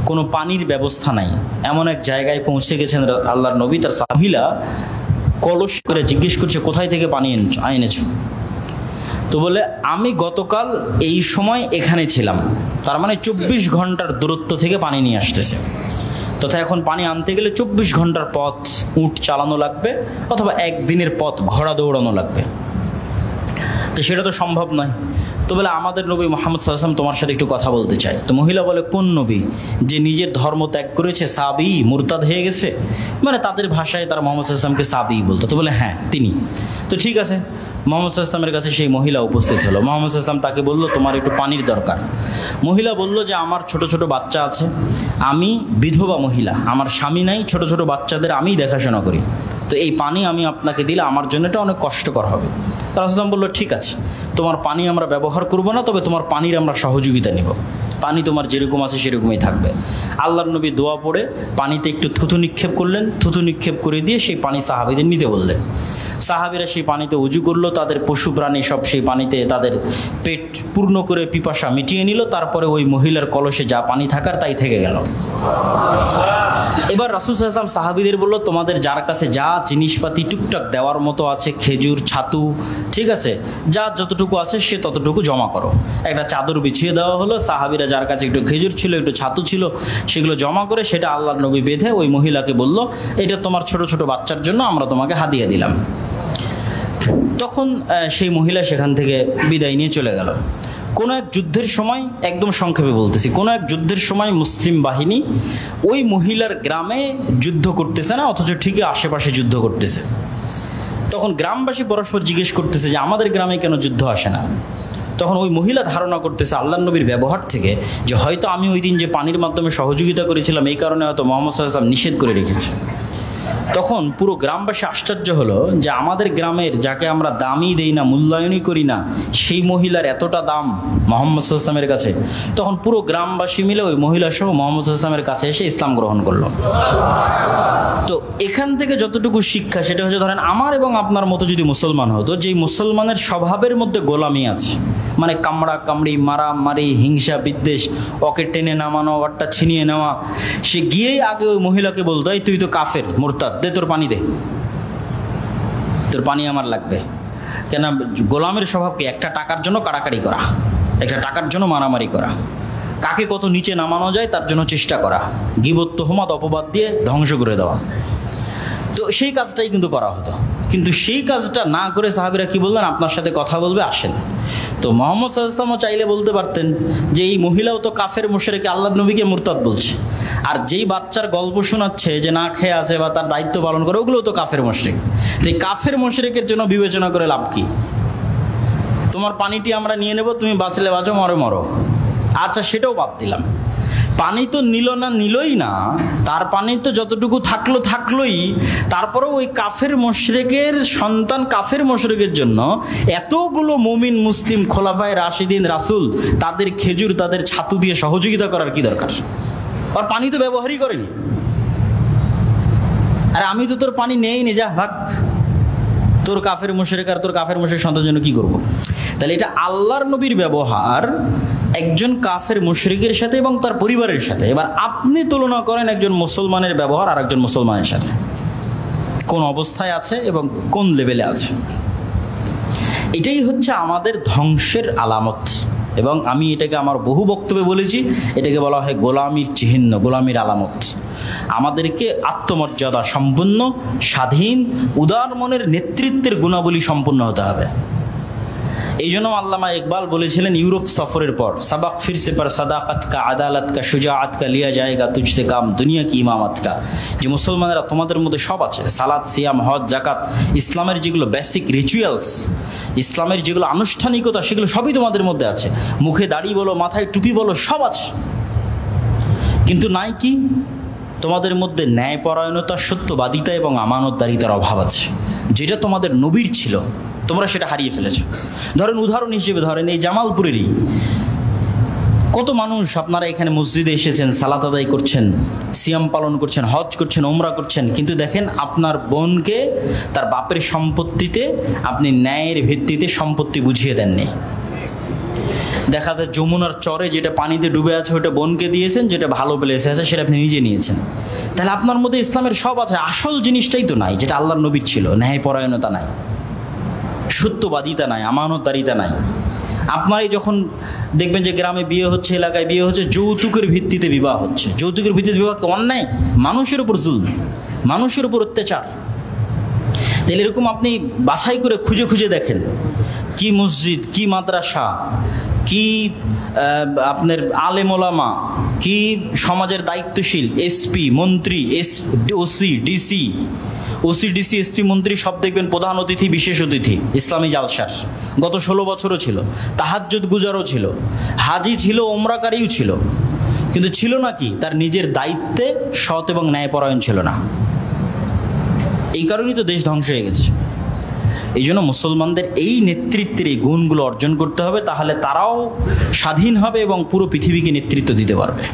কোনো পানির ব্যবস্থা নাই, এমন এক জায়গায় পৌঁছে গেছেন আল্লাহর নবী। তার মহিলা কলস করে জিজ্ঞেস করছে কোথায় থেকে পানি এনেছো? তো বলে আমি গতকাল এই সময় এখানে ছিলাম। তার মানে 24 ঘন্টার দূরত্ব থেকে পানি নিয়ে আসতেছে। তথা এখন পানি আনতে গেলে 24 ঘন্টার পথ উট চালানো লাগবে, অথবা একদিনের পথ ঘোড়া দৌড়ানো লাগবে। তো সেটা তো সম্ভব নয়। তো বলে আমাদের নবী মুহাম্মদ সাল্লাল্লাহু আলাইহি ওয়াসাল্লাম তোমার সাথে একটু কথা বলতে চাই। তো মহিলা বলে কোন নবী? যে নিজের ধর্ম ত্যাগ করেছে, সাবি, মুরতাদ হয়ে গেছে, মানে তাদের ভাষায় তারা মুহাম্মদ সাল্লাল্লাহু আলাইহি ওয়াসাল্লামকে সাবি বলতো। তো বলে হ্যাঁ তিনি। তো ঠিক আছে, মুহাম্মদ সাল্লাল্লাহু আলাইহি ওয়াসাল্লামের কাছে সেই মহিলা উপস্থিত হলো। মুহাম্মদ সাল্লাল্লাহু আলাইহি ওয়াসাল্লাম তাকে বলল তোমার একটু পানির দরকার। মহিলা বলল যে আমার ছোট ছোট বাচ্চা আছে, আমি বিধবা মহিলা, আমার স্বামী নাই, ছোট ছোট বাচ্চাদের আমিই দেখাশোনা করি, তো এই পানি আমি আপনাকে দিলে আমার জন্য এটা অনেক কষ্টকর হবে। তো রাসূল বলল ঠিক আছে, তোমার পানি আমরা ব্যবহার করব না, তবে তোমার পানির আমরা সহযোগিতা নিব, পানি তোমার যেরকম আছে সেরকমই থাকবে। আল্লাহর নবী দোয়া পড়ে পানিতে একটু থুতু নিক্ষেপ করলেন, থুতু নিক্ষেপ করে দিয়ে সেই পানি সাহাবীদের নিতে বললেন। সাহাবীরা সেই পানিতে উজু করলো, তাদের পশু প্রাণী সব সেই পানিতে তাদের পেট পূর্ণ করে পিপাসা মিটিয়ে নিল। তারপরে ওই মহিলার কলসে যা পানি থাকার তাই থেকে গেল। এবার রাসূল সাল্লাল্লাহু আলাইহি ওয়াসাল্লাম সাহাবীদের বলল তোমাদের যার কাছে যা জিনিসপাতি টুকটাক দেওয়ার মতো আছে, খেজুর, ছাতু, ঠিক আছে, যা যতটুকু আছে সে ততটুকু জমা করো। একটা চাদর বিছিয়ে দেওয়া হলো, সাহাবীরা যার কাছে একটু খেজুর ছিল, একটু ছাতু ছিল, সেগুলো জমা করে সেটা আল্লাহর নবী বেঁধে ওই মহিলাকে বলল এটা তোমার ছোট ছোট বাচ্চার জন্য আমরা তোমাকে হাদিয়া দিলাম। তখন সেই মহিলা সেখান থেকে বিদায় নিয়ে চলে গেল। কোনো এক যুদ্ধের সময়, একদম সংক্ষেপে বলতেছি, কোনো এক যুদ্ধের সময় মুসলিম বাহিনী ওই মহিলার গ্রামে যুদ্ধ করতেছে না, অথচ ঠিকই আশেপাশে যুদ্ধ করতেছে। তখন তখন গ্রামবাসী পরস্পর জিজ্ঞেস করতেছে যে আমাদের গ্রামে কেন যুদ্ধ আসে না। তখন ওই মহিলা ধারণা করতেছে আল্লাহর নবীর ব্যবহার থেকে যে হয়তো আমি ওই দিন যে পানির মাধ্যমে সহযোগিতা করেছিলাম এই কারণে হয়তো মুহাম্মদ সাল্লাল্লাহু আলাইহি ওয়াসাল্লাম নিষেধ করে রেখেছে। তখন পুরো গ্রামবাসী আশ্চর্য হলো যে আমাদের গ্রামের যাকে আমরা দামই দেই না, মূল্যায়নই করি না, সেই মহিলার এতটা দাম মুহাম্মদ সাল্লাল্লাহু আলাইহি ওয়াসাল্লামের কাছে। তখন পুরো গ্রামবাসী মিলে ওই মহিলা সহ মুহাম্মদ সাল্লাল্লাহু আলাইহি ওয়াসাল্লামের কাছে এসে ইসলাম গ্রহণ করলো। তো এখান থেকে যতটুকু শিক্ষা সেটা হচ্ছে, ধরেন আমার এবং আপনার মতো যদি মুসলমান হতো, যেই মুসলমানের স্বভাবের মধ্যে গোলামি আছে, মানে কামড়া কামড়ি, মারামারি, হিংসা বিদ্বেষ, ওকে টেনে নামানো, ওরটা ছিনিয়ে নেওয়া, সে গিয়েই আগে ওই মহিলাকে বলতো এই তুই তো কাফের, মুরতাদ, দে তোর পানি দে, তোর পানি আমার লাগবে। কেন? গোলামের স্বভাব কি? একটা টাকার জন্য কাড়াকাড়ি করা, একটা টাকার জন্য মারামারি করা, কাকে কত নিচে নামানো যায় তার জন্য চেষ্টা করা, গীবত তুহমত অপবাদ দিয়ে ধ্বংস করে দেওয়া। তো সেই কাজটাই কিন্তু করা হতো। কিন্তু সেই কাজটা না করে সাহাবীরা কি বললেন? আপনার সাথে কথা বলবে, আসেন। তো মুহাম্মদ সাল্লাল্লাহু আলাইহি ওয়াসাল্লাম চাইলে বলতে পারতেন যে এই মহিলাও তো কাফের মুশরিক, আল্লাহর নবীকে মুরতাদ বলছে। আর যেই বাচ্চার গল্প শোনাচ্ছে যে না খেয়ে আছে বা তার দায়িত্ব পালন করে, ওগুলোও তো কাফের মুশরিক। তো এই কাফের মুশরিকের জন্য বিবেচনা করে লাভ কি? তোমার পানিটি আমরা নিয়ে নেব, তুমি বাঁচলে বাঁচো, মরে মরো। আচ্ছা, সেটাও বাদ দিলাম। পানি তো নিলই না, তার পানি তো যতটুকু থাকলোই, তারপরেও ওই কাফের মুশরিকের সন্তান, কাফের মুশরিকের জন্য এতগুলো মুমিন মুসলিম খোলাফায়ে রাশিদিন রাসূল তাদের খেজুর, তাদের ছাতু দিয়ে সহযোগিতা করার কি দরকার? আর পানি তো ব্যবহারই করেনি। আর আমি তো তোর পানি নেইনি, যা ভাগ, তোর কাফের মুশরিক আর তোর কাফের মুশরিক সন্তানের জন্য কি করব? তাহলে এটা আল্লাহর নবীর ব্যবহার একজন কাফের মুশরিকের সাথে এবং তার পরিবারের সাথে। এবার আপনি তুলনা করেন একজন মুসলমানের ব্যবহার আর একজন মুসলমানের সাথে, কোন অবস্থায় আছে এবং কোন লেভেলে আছে। এটাই হচ্ছে আমাদের ধ্বংসের আলামত। এবং আমি এটাকে আমার বহু বক্তব্যে বলেছি, এটাকে বলা হয় গোলামির চিহ্ন, গোলামির আলামত। আমাদেরকে আত্মমর্যাদা সম্পন্ন, স্বাধীন, উদার মনের নেতৃত্বের গুণাবলী সম্পন্ন হতে হবে। এই জন্য আল্লামা ইকবাল বলেছিলেন ইউরোপ সফরের পর, সাবাক ফিরসে পর সাদাকাত কা, আদালত কা, শুজাআত কা লিয়া জায়েগা তুঝসে কাম, দুনিয়া কি ইমামত কা। যে মুসলমানেরা তোমাদের মধ্যে সব আছে, সালাত, সিয়াম, হজ, জাকাত, ইসলামের যেগুলো বেসিক রিচুয়ালস, ইসলামের যেগুলো আনুষ্ঠানিকতা, সেগুলো সবই তোমাদের মধ্যে আছে। মুখে দাড়ি বলো, মাথায় টুপি বলো, সব আছে। কিন্তু নাই কি? তোমাদের মধ্যে ন্যায়পরায়ণতা, সত্যবাদিতা এবং আমানতদারিতার অভাব আছে, যেটা তোমাদের নবীর ছিল, তোমরা সেটা হারিয়ে ফেলেছো। ধরেন, উদাহরণ হিসেবে ধরেন এই জামালপুরেরই কত মানুষ আপনারা এখানে মসজিদে এসেছেন, সালাত আদায় করছেন, সিয়াম পালন করছেন, হজ করছেন, ওমরা করছেন, কিন্তু দেখেন আপনার বোনকে তার বাপের সম্পত্তিতে আপনি ন্যায়ের ভিত্তিতে সম্পত্তি বুঝিয়ে দেননি। দেখা যায় যমুনার চরে যেটা পানিতে ডুবে আছে ওটা বোনকে দিয়েছেন, যেটা ভালো প্লেসে আছে সেটা আপনি নিজে নিয়েছেন। তাহলে আপনার মধ্যে ইসলামের সব আছে, আসল জিনিসটাই তো নাই, যেটা আল্লাহর নবীর ছিল। ন্যায়পরায়ণতা নাই, সত্যবাদিতা নাই, আমানতদারিতা নাই। আপনারাই যখন দেখবেন যে গ্রামে বিয়ে হচ্ছে, এলাকায় বিয়ে হচ্ছে, যৌতুকের ভিত্তিতে বিবাহ হচ্ছে। যৌতুকের ভিত্তিতে বিবাহ অন্যায়, মানুষের উপর জুলম, মানুষের উপর অত্যাচার। তাহলে এরকম আপনি বাছাই করে খুঁজে খুঁজে দেখেন, কি মসজিদ, কি মাদ্রাসা, কি আপনার আলেম ওলামা, কি সমাজের দায়িত্বশীল এসপি, মন্ত্রী, ওসি, ডিসি, এসপি, মন্ত্রী সব দেখবেন প্রধান অতিথি, বিশেষ অতিথি ইসলামী জালসার। গত 16 বছরও ছিল, তাহাজ্জুদ গুজারও ছিল, হাজি ছিল, ওমরাকারীও ছিল, কিন্তু ছিল না কি? তার নিজের দায়িত্বে সৎ এবং ন্যায়পরায়ণ ছিল না। এই কারণেই তো দেশ ধ্বংস হয়ে গেছে। এই জন্য মুসলমানদের এই নেতৃত্বের এই গুণগুলো অর্জন করতে হবে, তাহলে তারাও স্বাধীন হবে এবং পুরো পৃথিবীকে নেতৃত্ব দিতে পারবে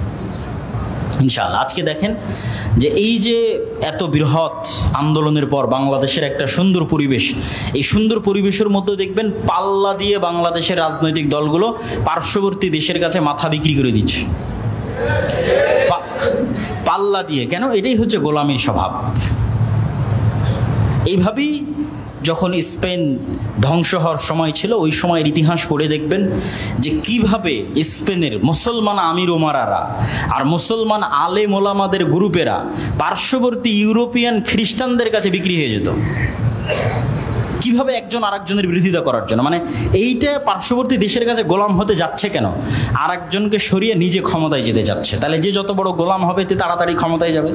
ইনশাআল্লাহ। আজকে দেখেন যে এই যে এত বৃহৎ আন্দোলনের পর বাংলাদেশের একটা সুন্দর পরিবেশ, এই সুন্দর পরিবেশের মধ্যে দেখবেন পাল্লা দিয়ে বাংলাদেশের রাজনৈতিক দলগুলো পার্শ্ববর্তী দেশের কাছে মাথা বিক্রি করে দিচ্ছে। পাল্লা দিয়ে কেন? এটাই হচ্ছে গোলামীর স্বভাব। এইভাবেই যখন স্পেন ধ্বংস হওয়ার সময় ছিল, ওই সময়ের ইতিহাস পড়ে দেখবেন যে কিভাবে স্পেনের মুসলমান আমির ওমারারা আর মুসলমান আলেম ওলামাদের গ্রুপেরা পার্শ্ববর্তী ইউরোপিয়ান খ্রিস্টানদের কাছে বিক্রি হয়ে যেত, কিভাবে একজন আরেকজনের বিরোধিতা করার জন্য। মানে এইটা পার্শ্ববর্তী দেশের কাছে গোলাম হতে যাচ্ছে কেন? আরেকজনকে সরিয়ে নিজে ক্ষমতায় যেতে যাচ্ছে। তাহলে যে যত বড় গোলাম হবে তে তাড়াতাড়ি ক্ষমতায় যাবে,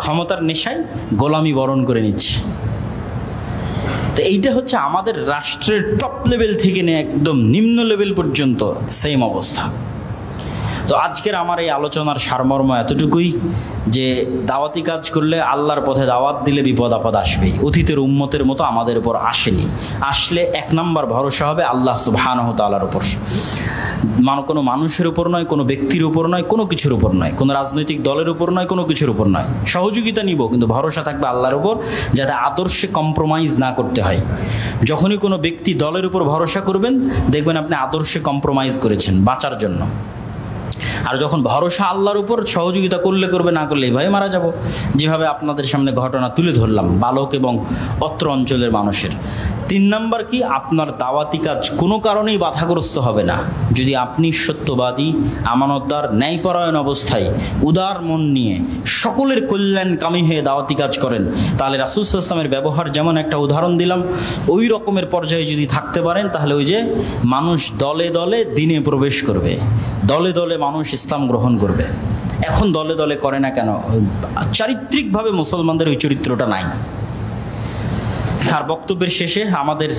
ক্ষমতার নেশায় গোলামি বরণ করে নিচ্ছে। তো এইটা হচ্ছে আমাদের রাষ্ট্রের টপ লেভেল থেকে নিয়ে একদম নিম্ন লেভেল পর্যন্ত সেম অবস্থা। তো আজকের আমার এই আলোচনার সারমর্ম এতটুকুই যে দাওয়াতি কাজ করলে, আল্লাহর পথে দাওয়াত দিলে বিপদ আপদ আসবেই। অতীতের উম্মতের মতো আমাদের উপর আসেনি। আসলে 1 নম্বর ভরসা হবে আল্লাহ সুবহানাহু তাআলার উপর। কোনো মানুষের উপর নয়, কোনো ব্যক্তির উপর নয়, কোনো কিছুর উপর নয়, কোনো রাজনৈতিক দলের উপর নয়, কোনো কিছুর উপর নয়। সহযোগিতা নিব, কিন্তু ভরসা থাকবে আল্লাহর উপর, যাতে আদর্শে কম্প্রোমাইজ না করতে হয়। যখনই কোনো ব্যক্তি দলের উপর ভরসা করবেন, দেখবেন আপনি আদর্শে কম্প্রোমাইজ করেছেন বাঁচার জন্য। আর যখন ভরসা আল্লাহর উপর, সহযোগিতা করলে করবে, না করলে এইভাবে মারা যাব। যেভাবে আপনাদের সামনে ঘটনা তুলে ধরলাম বালক এবং অত্র অঞ্চলের মানুষের। 3 নম্বর কি, আপনার দাওয়াতি কাজ কোনো কারণেই বাধাগ্রস্ত হবে না যদি আপনি সত্যবাদী, আমানতদার, ন্যায়পরায়ণ অবস্থায় উদার মন নিয়ে সকলের কল্যাণকামী হয়ে দাওয়াতি কাজ করেন। তাহলে রাসূল সাল্লাল্লাহু আলাইহি ওয়াসাল্লামের ব্যবহার যেমন একটা উদাহরণ দিলাম, ওই রকমের পর্যায়ে যদি থাকতে পারেন, তাহলে ওই যে মানুষ দলে দলে দিনে প্রবেশ করবে, দলে দলে মানুষ ইসলাম গ্রহণ করবে। এখন দলে দলে করে না কেন? চারিত্রিকভাবে মুসলমানদের ওই চরিত্রটা নাই। আর বক্তব্যের শেষে আমাদের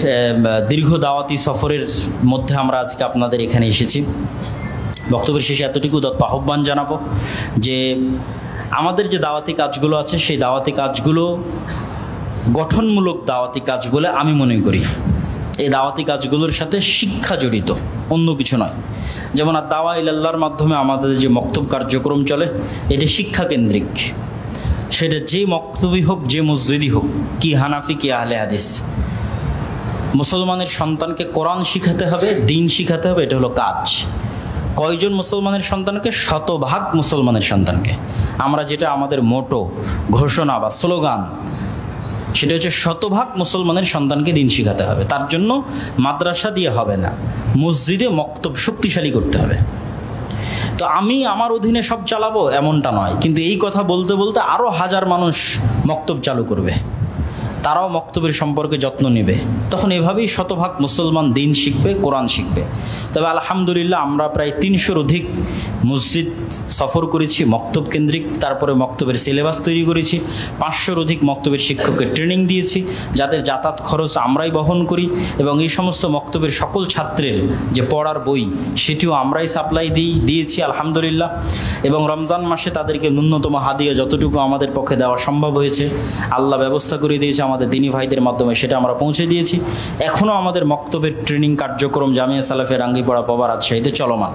দীর্ঘ দাওয়াতি সফরের মধ্যে আমরা আজকে আপনাদের এখানে এসেছি। বক্তব্যের শেষে এতটুকু আহ্বান জানাবো যে আমাদের যে দাওয়াতি কাজগুলো আছে, সেই দাওয়াতি কাজগুলো গঠনমূলক দাওয়াতি কাজ বলে আমি মনে করি। এই দাওয়াতি কাজগুলোর সাথে শিক্ষা জড়িত, অন্য কিছু নয়। যেমন দাওয়া ইলাল্লাহর মাধ্যমে আমাদের যে মক্তব কার্যক্রম চলে, এটা শিক্ষা কেন্দ্রিক। সেটা যে মক্তবই হোক, যে মসজিদই হোক, কি হানাফি কি আহলে হাদিস, মুসলমানের সন্তানকে কোরআন শিখাতে হবে, দিন শিখাতে হবে, এটা হলো কাজ। কয়জন মুসলমানের সন্তানকে? 100% মুসলমানের সন্তানকে। আমরা যেটা আমাদের মোটো ঘোষণা বা স্লোগান, সেটা হচ্ছে 100% মুসলমানের সন্তানকে দিন শিখাতে হবে। তার জন্য মাদ্রাসা দিয়ে হবে না, মসজিদে মক্তব শক্তিশালী করতে হবে। তো আমি আমার অধীনে সব চালাবো এমনটা নয়, কিন্তু এই কথা বলতে বলতে আরও 1000 মানুষ মক্তব চালু করবে, তারাও মক্তবের সম্পর্কে যত্ন নেবে। তখন এভাবেই 100% মুসলমান দিন শিখবে, কোরআন শিখবে। তবে আলহামদুলিল্লাহ আমরা প্রায় 300-র অধিক মসজিদ সফর করেছি মক্তব কেন্দ্রিক। তারপরে মক্তবের সিলেবাস তৈরি করেছি, 500-র অধিক মক্তবের শিক্ষককে ট্রেনিং দিয়েছি, যাদের যাতায়াত খরচ আমরাই বহন করি। এবং এই সমস্ত মক্তবের সকল ছাত্রের যে পড়ার বই, সেটিও আমরাই সাপ্লাই দিয়েছি আলহামদুলিল্লাহ। এবং রমজান মাসে তাদেরকে ন্যূনতম হাদিয়া যতটুকু আমাদের পক্ষে দেওয়া সম্ভব হয়েছে, আল্লাহ ব্যবস্থা করে দিয়েছে আমাদের দিনী ভাইদের মাধ্যমে, সেটা আমরা পৌঁছে দিয়েছি। এখনও আমাদের মক্তবের ট্রেনিং কার্যক্রম জামিয়া সালাফিয়া রাঙ্গিপাড়া পাওয়া রাজশাহীতে চলমান।